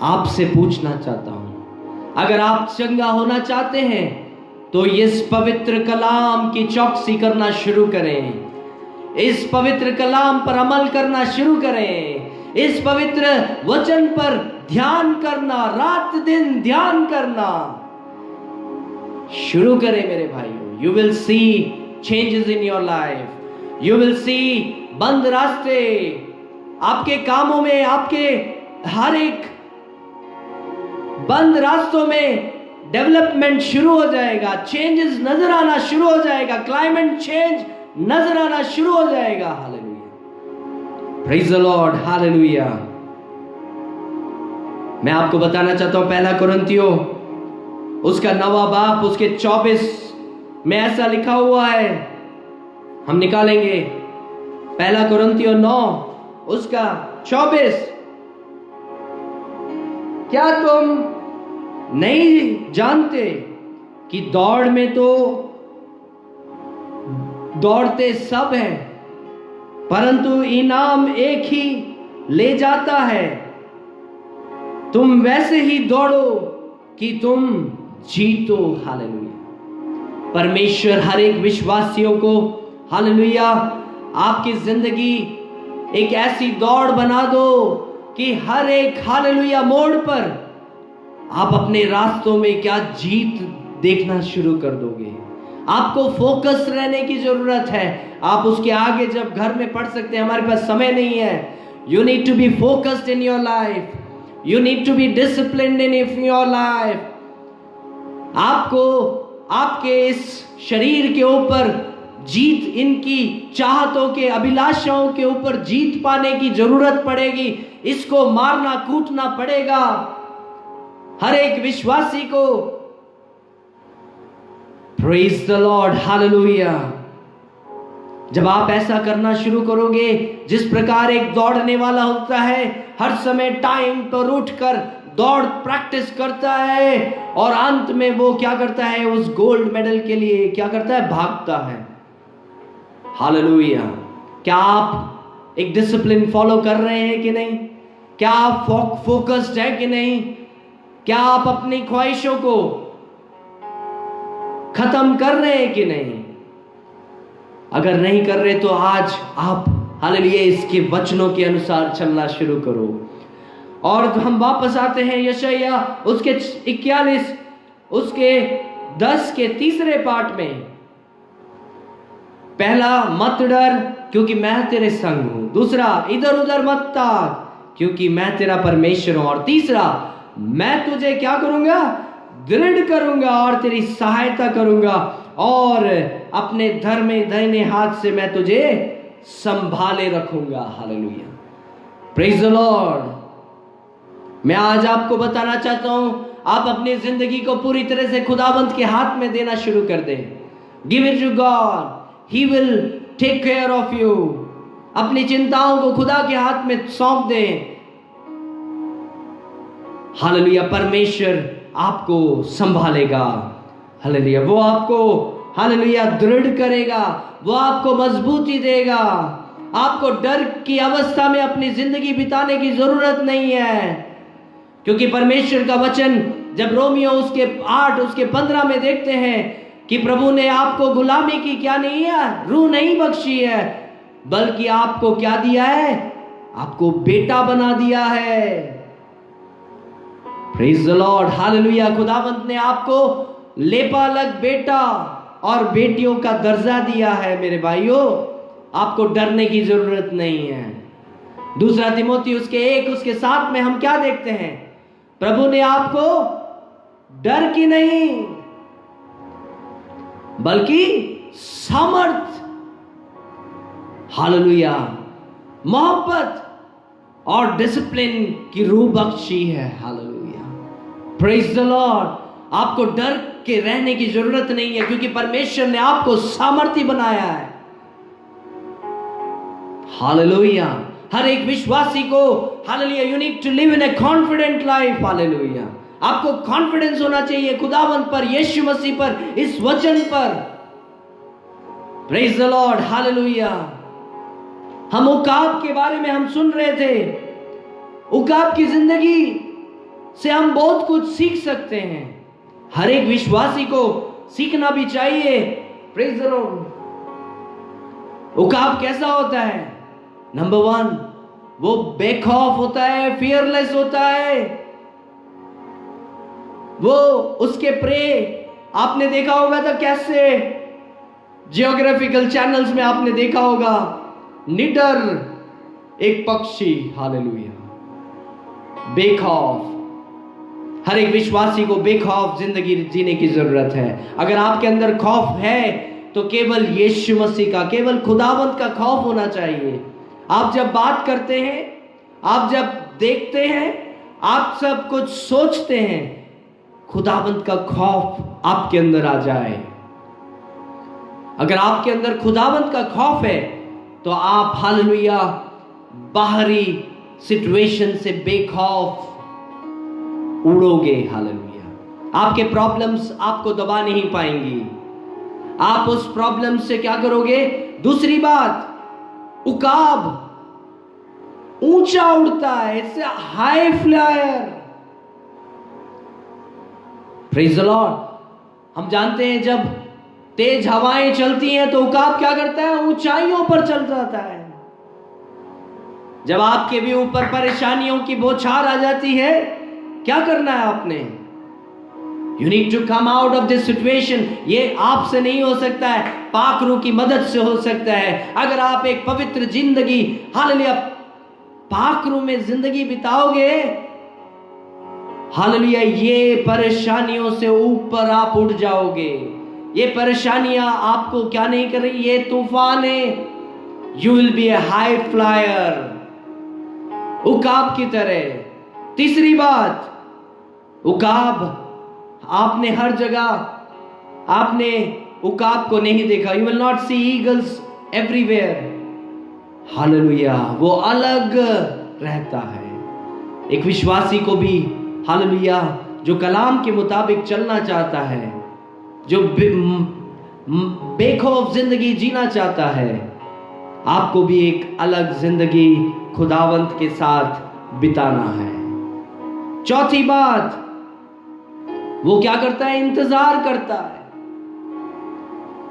आपसे पूछना चाहता हूं। अगर आप चंगा होना चाहते हैं तो इस पवित्र कलाम की चौकसी करना शुरू करें। इस पवित्र कलाम पर अमल करना शुरू करें। इस पवित्र वचन पर ध्यान करना, रात दिन ध्यान करना शुरू करें मेरे भाइयों। You will see changes in your life. You will see बंद रास्ते आपके कामों में, आपके हर एक बंद रास्तों में डेवलपमेंट शुरू हो जाएगा। चेंजेस नजर आना शुरू हो जाएगा। क्लाइमेट चेंज नजर आना शुरू हो जाएगा। Hallelujah, praise the Lord. Hallelujah. मैं आपको बताना चाहता हूं, पहला कुरिन्थियों उसका 9वां बाब उसके 24 में ऐसा लिखा हुआ है, हम निकालेंगे। पहला कुरिन्थियों 9 उसका 24। क्या तुम नहीं जानते कि दौड़ में तो दौड़ते सब हैं, परंतु इनाम एक ही ले जाता है। तुम वैसे ही दौड़ो कि तुम जीतो। हालेलुया। परमेश्वर हर एक विश्वासियों को हालेलुया आपकी जिंदगी एक ऐसी दौड़ बना दो कि हर एक हालेलुया मोड़ पर आप अपने रास्तों में क्या जीत देखना शुरू कर दोगे। आपको फोकस रहने की जरूरत है। आप उसके आगे जब घर में पढ़ सकते हैं, हमारे पास समय नहीं है। You need to be focused in your life. You need to be disciplined in your life. आपको आपके इस शरीर के ऊपर जीत, इनकी चाहतों के, अभिलाषाओं के ऊपर जीत पाने की जरूरत पड़ेगी। इसको मारना कूटना पड़ेगा हर एक विश्वासी को। Praise the Lord. हालेलुया। जब आप ऐसा करना शुरू करोगे, जिस प्रकार एक दौड़ने वाला होता है, हर समय टाइम पर उठकर दौड़ प्रैक्टिस करता है और अंत में वो क्या करता है, उस गोल्ड मेडल के लिए क्या करता है, भागता है। हालेलुया। क्या आप एक डिसिप्लिन फॉलो कर रहे हैं कि नहीं? क्या आप फोकस्ड है कि नहीं? क्या आप अपनी ख्वाहिशों को खत्म कर रहे हैं कि नहीं? अगर नहीं कर रहे तो आज आप हालेलुया इसके वचनों के अनुसार चलना शुरू करो। और हम वापस आते हैं यशायाह उसके 41 उसके 10 के तीसरे पाठ में। पहला, मत डर क्योंकि मैं तेरे संग हूं। दूसरा, इधर उधर मत ताक क्योंकि मैं तेरा परमेश्वर हूं। और तीसरा, मैं तुझे क्या करूंगा, दृढ़ करूंगा और तेरी सहायता करूंगा, और अपने धर्म दाहिने हाथ से मैं तुझे संभाले रखूंगा। Hallelujah, praise the Lord. मैं आज आपको बताना चाहता हूं, आप अपनी जिंदगी को पूरी तरह से खुदावंत के हाथ में देना शुरू कर दें। Give it to God, he will take care of you. अपनी चिंताओं को खुदा के हाथ में सौंप दें। हालेलुया, परमेश्वर आपको संभालेगा। हालेलुया, वो आपको हालेलुया दृढ़ करेगा, वो आपको मजबूती देगा। आपको डर की अवस्था में अपनी जिंदगी बिताने की जरूरत नहीं है, क्योंकि परमेश्वर का वचन जब रोमियो उसके 8 उसके 15 में देखते हैं कि प्रभु ने आपको गुलामी की क्या नहीं है, रूह नहीं बख्शी है, बल्कि आपको क्या दिया है, आपको बेटा बना दिया है। Praise the Lord, hallelujah. खुदावंत ने आपको लेपालक बेटा और बेटियों का दर्जा दिया है। मेरे भाइयों, आपको डरने की जरूरत नहीं है। दूसरा तिमोथी उसके 1 उसके 7 में हम क्या देखते हैं, प्रभु ने आपको डर की नहीं बल्कि सामर्थ, हालेलुया, मोहब्बत और डिसिप्लिन की रूह बख्शी है। Hallelujah, praise the Lord. आपको डर के रहने की जरूरत नहीं है, क्योंकि परमेश्वर ने आपको सामर्थी बनाया है। हालेलुया, हर एक विश्वासी को hallelujah, you need to live in a confident life. Hallelujah, आपको कॉन्फिडेंस होना चाहिए खुदावंत पर, यीशु मसीह पर, इस वचन पर। Praise the Lord, hallelujah. हम उकाब के बारे में हम सुन रहे थे। उकाब की जिंदगी से हम बहुत कुछ सीख सकते हैं। हर एक विश्वासी को सीखना भी चाहिए। Praise the Lord. उकाब कैसा होता है? नंबर 1, वो बेखौफ होता है, फियरलेस होता है। वो उसके प्रे आपने देखा होगा था कैसे, जियोग्राफिकल चैनल्स में आपने देखा होगा, निडर एक पक्षी। हालेलुया, बेखौफ। हर एक विश्वासी को बेखौफ जिंदगी जीने की जरूरत है। अगर आपके अंदर खौफ है तो केवल यीशु मसीह का, केवल खुदावंत का खौफ होना चाहिए। आप जब बात करते हैं, आप जब देखते हैं, आप सब कुछ सोचते हैं, खुदावंत का खौफ आपके अंदर आ जाए। अगर आपके अंदर खुदावंत का खौफ है तो आप हालेलुया बाहरी सिचुएशन से बेखौफ उड़ोगे। हालेलुया, आपके प्रॉब्लम्स आपको दबा नहीं पाएंगी। आप उस प्रॉब्लम से क्या करोगे? दूसरी बात, उकाब ऊंचा उड़ता है, it's a high flyer. Praise the Lord. हम जानते हैं जब तेज हवाएं चलती हैं तो उकाब क्या करता है? ऊंचाइयों पर चल जाता है। जब आपके भी ऊपर परेशानियों की बौछार आ जाती है, क्या करना है आपने? You need to come out of this situation. ये आपसे नहीं हो सकता है, पाक रूह की मदद से हो सकता है। अगर आप एक पवित्र जिंदगी हालेलुया पाक रूह में जिंदगी बिताओगे, हालेलुया, ये परेशानियों से ऊपर आप उठ जाओगे। ये परेशानियां आपको क्या नहीं कर रही, ये तूफान है। You will be a high flyer, उकाब की तरह। तीसरी बात, उकाब आपने हर जगह आपने उकाब को नहीं देखा। You will not see eagles everywhere. Hallelujah, वो अलग रहता है। एक विश्वासी को भी हालेलुया जो कलाम के मुताबिक चलना चाहता है, जो बेखौफ जिंदगी जीना चाहता है, आपको भी एक अलग जिंदगी खुदावंत के साथ बिताना है। चौथी बात, वो क्या करता है? इंतजार करता है।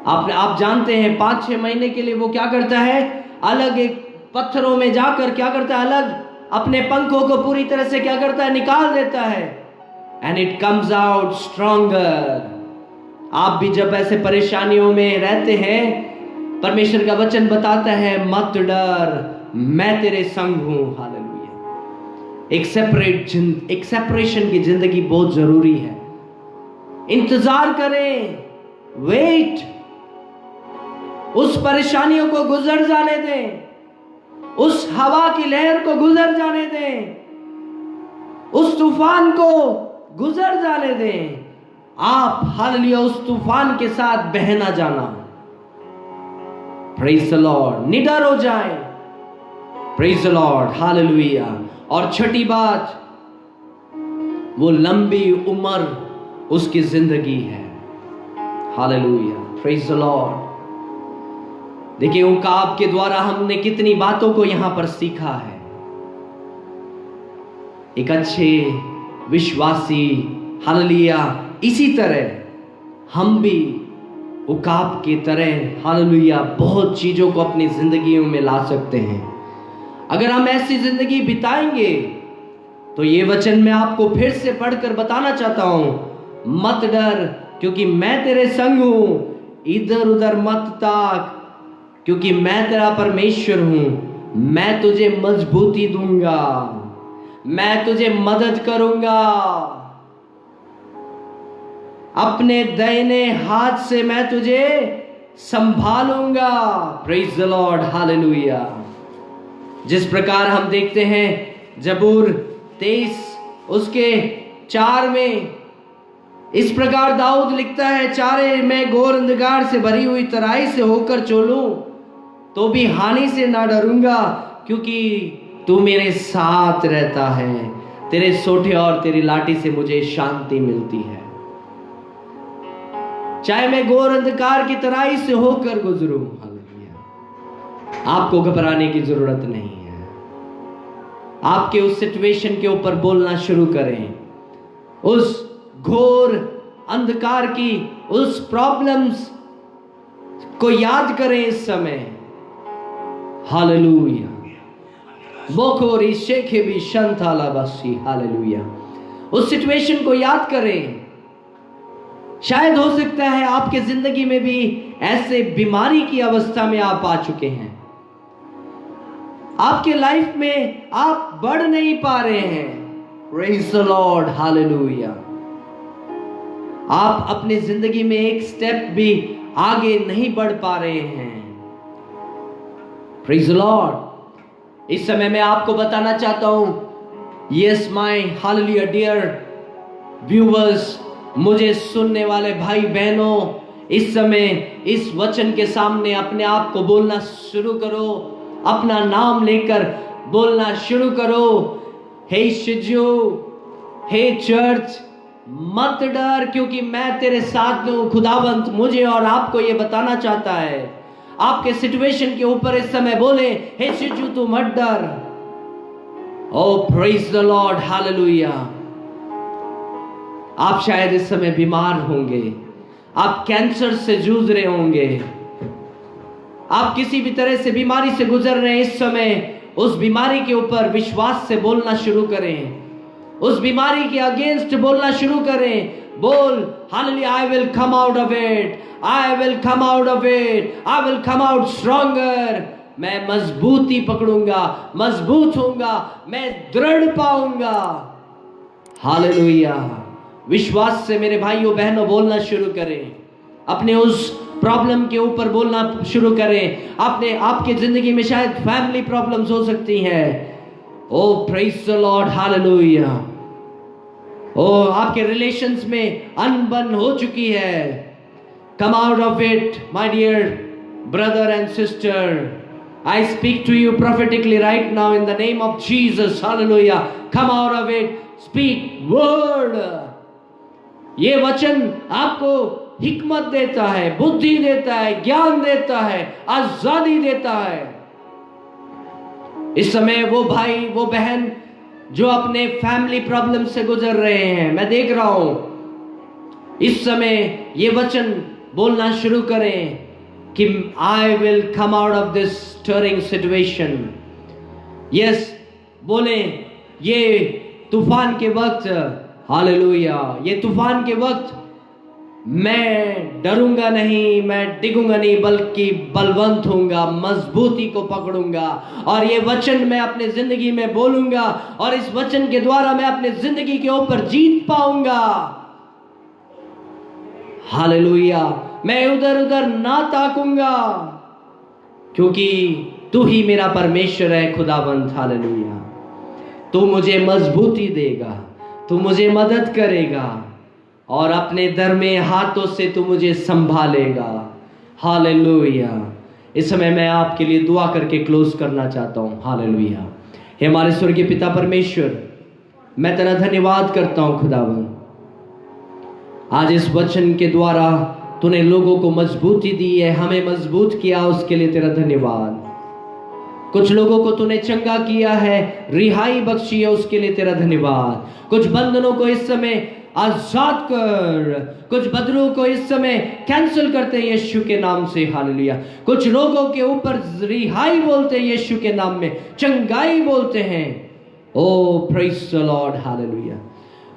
आप जानते हैं 5-6 महीने के लिए वो क्या करता है? अलग एक पत्थरों में जाकर क्या करता है? अलग अपने पंखों को पूरी तरह से क्या करता है? निकाल देता है। And it comes out stronger. आप भी जब ऐसे परेशानियों में रहते हैं, परमेश्वर का वचन बताता है, मत डर, मैं तेरे संग हूं। हालेलुया, एक सेपरेशन की जिंदगी बहुत जरूरी है। इंतजार करें, वेट, उस परेशानियों को गुजर जाने दें, उस हवा की लहर को गुजर जाने दें, उस तूफान को गुजर जाने दें। आप हालेलुया उस तूफान के साथ बहना जाना। प्रेज द लॉर्ड, निडर हो जाए। Praise the Lord, hallelujah. और छठी बात, वो लंबी उम्र उसकी जिंदगी है। Hallelujah, praise the Lord. देखिए उकाब के द्वारा हमने कितनी बातों को यहां पर सीखा है। एक अच्छे विश्वासी, हालेलुया, इसी तरह हम भी उकाब की तरह हालेलुया बहुत चीजों को अपनी जिंदगियों में ला सकते हैं। अगर हम ऐसी जिंदगी बिताएंगे तो ये वचन मैं आपको फिर से पढ़कर बताना चाहता हूं, मत डर क्योंकि मैं तेरे संग हूं, इधर उधर मत ताक क्योंकि मैं तेरा परमेश्वर हूं। मैं तुझे मजबूती दूंगा, मैं तुझे मदद करूंगा, अपने दाहिने हाथ से मैं तुझे संभालूंगा। Praise the Lord, hallelujah. जिस प्रकार हम देखते हैं जबूर 23 उसके 4 में इस प्रकार दाऊद लिखता है, चारे मैं घोर अंधकार से भरी हुई तराई से होकर चलूं तो भी हानि से ना डरूंगा क्योंकि तू मेरे साथ रहता है, तेरे सोटे और तेरी लाठी से मुझे शांति मिलती है। चाहे मैं घोर अंधकार की तराई से होकर गुजरूं, हालेलुया, आपको घबराने की जरूरत नहीं है। आपके उस सिचुएशन के ऊपर बोलना शुरू करें, उस घोर अंधकार की उस प्रॉब्लम्स को याद करें इस समय। हालेलुया, बोकोरी शेखे भी शंताला बसी, हालेलुया। उस सिचुएशन को याद करें। शायद हो सकता है आपके जिंदगी में भी ऐसे बीमारी की अवस्था में आप आ चुके हैं, आपके लाइफ में आप बढ़ नहीं पा रहे हैं। Praise the Lord, hallelujah. आप अपनी जिंदगी में एक स्टेप भी आगे नहीं बढ़ पा रहे हैं। Praise the lord. इस समय मैं आपको बताना चाहता हूं, yes my hallelujah dear viewers, मुझे सुनने वाले भाई बहनों, इस समय इस वचन के सामने अपने आप को बोलना शुरू करो, अपना नाम लेकर बोलना शुरू करो। हे शिजू, हे चर्च, मत डर क्योंकि मैं तेरे साथ हूं। खुदावंत मुझे और आपको ये बताना चाहता है, आपके सिचुएशन के ऊपर इस समय बोले, हे शिजू तू मत डर। ओ प्रेज द लॉर्ड, हालेलुया। आप शायद इस समय बीमार होंगे, आप कैंसर से जूझ रहे होंगे, आप किसी भी तरह से बीमारी से गुजर रहे हैं। इस समय उस बीमारी के ऊपर विश्वास से बोलना शुरू करें, उस बीमारी के अगेंस्ट बोलना शुरू करें। बोल, hallelujah, I will come out of it, I will come out of it, I will come out stronger. मैं मजबूती पकड़ूंगा, मजबूत होऊंगा, मैं दृढ़ पाऊंगा। हालेलुया। विश्वास से मेरे भाइयों बहनों बोलना शुरू करें, अपने उस प्रॉब्लम के ऊपर बोलना शुरू करें। आपने आपके जिंदगी में शायद फैमिली प्रॉब्लम्स हो सकती हैं। Oh praise the Lord, hallelujah. Oh आपके रिलेशंस में अनबन हो चुकी है। Come out of it my dear brother and sister. I speak to you prophetically right now in the name of Jesus, hallelujah. Come out of it, speak word. ये वचन आपको हिकमत देता है, बुद्धि देता है, ज्ञान देता है, आजादी देता है। इस समय वो भाई वो बहन जो अपने फैमिली प्रॉब्लम से गुजर रहे हैं, मैं देख रहा हूं, इस समय ये वचन बोलना शुरू करें कि I will come out of this stirring situation. Yes, बोले ये तूफान के वक्त, हालेलुया, ये तूफान के वक्त मैं डरूंगा नहीं, मैं डिगूंगा नहीं, बल्कि बलवंत होऊंगा, मजबूती को पकड़ूंगा और ये वचन मैं अपने जिंदगी में बोलूंगा और इस वचन के द्वारा मैं अपने जिंदगी के ऊपर जीत पाऊंगा। हालेलुया। मैं उधर उधर ना ताकूंगा, क्योंकि तू ही मेरा परमेश्वर है खुदावंत। हालेलुया। तू मुझे मजबूती देगा, तू मुझे मदद करेगा और अपने धर्मे हाथों से तू मुझे संभालेगा। हालेलुया। इस समय मैं आपके लिए दुआ करके क्लोज करना चाहता हूँ। हालेलुया। हे हमारे स्वर्गीय पिता परमेश्वर, मैं तेरा धन्यवाद करता हूँ खुदावन। आज इस वचन के द्वारा तूने लोगों को मजबूती दी है, हमें मजबूत किया, उसके लिए तेरा धन्यवाद। कुछ लोगों को तूने चंगा किया है, रिहाई बख्शी है, उसके लिए तेरा धन्यवाद। कुछ बंधनों को इस समय आजाद कर, कुछ बदलों को इस समय कैंसिल करते हैं यीशु के नाम से। हालेलुया। कुछ रोगों के ऊपर रिहाई बोलते हैं यीशु के नाम में, चंगाई बोलते हैं। Oh praise the Lord. Hallelujah.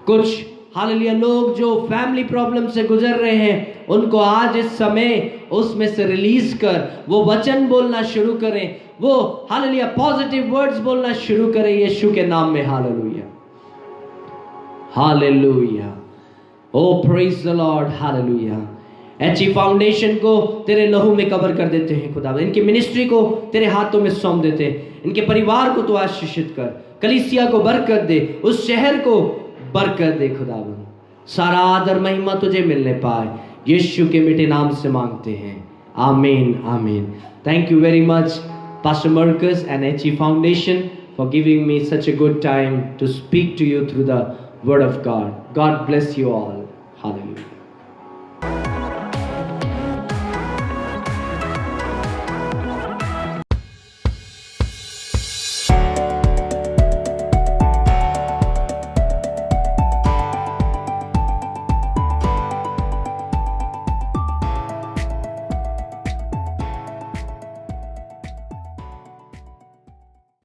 कुछ हालेलुया लोग जो फैमिली प्रॉब्लम से गुजर रहे हैं, उनको आज इस समय उसमें से रिलीज कर वो वचन बोलना शुरू करें, वो हालेलुया पॉजिटिव वर्ड्स बोलना शुरू करें यीशु के नाम में। Hallelujah. Hallelujah. Oh praise the Lord. Hallelujah. H E foundation को तेरे लहू में कवर कर देते हैं खुदा। इनकी मिनिस्ट्री को तेरे हाथों में सौंप देते हैं। इनके परिवार को तो आशीषित कर, कलीसिया को बरकत दे, उस शहर को बरकत दे खुदावन। सारा आदर महिमा तुझे मिलने पाए, यीशु के मीठे नाम से मांगते हैं। आमीन आमीन। Thank you very much Pastor Marcus and HE Foundation for giving me such a good time to speak to you through the Word of God. God bless you all. Hallelujah.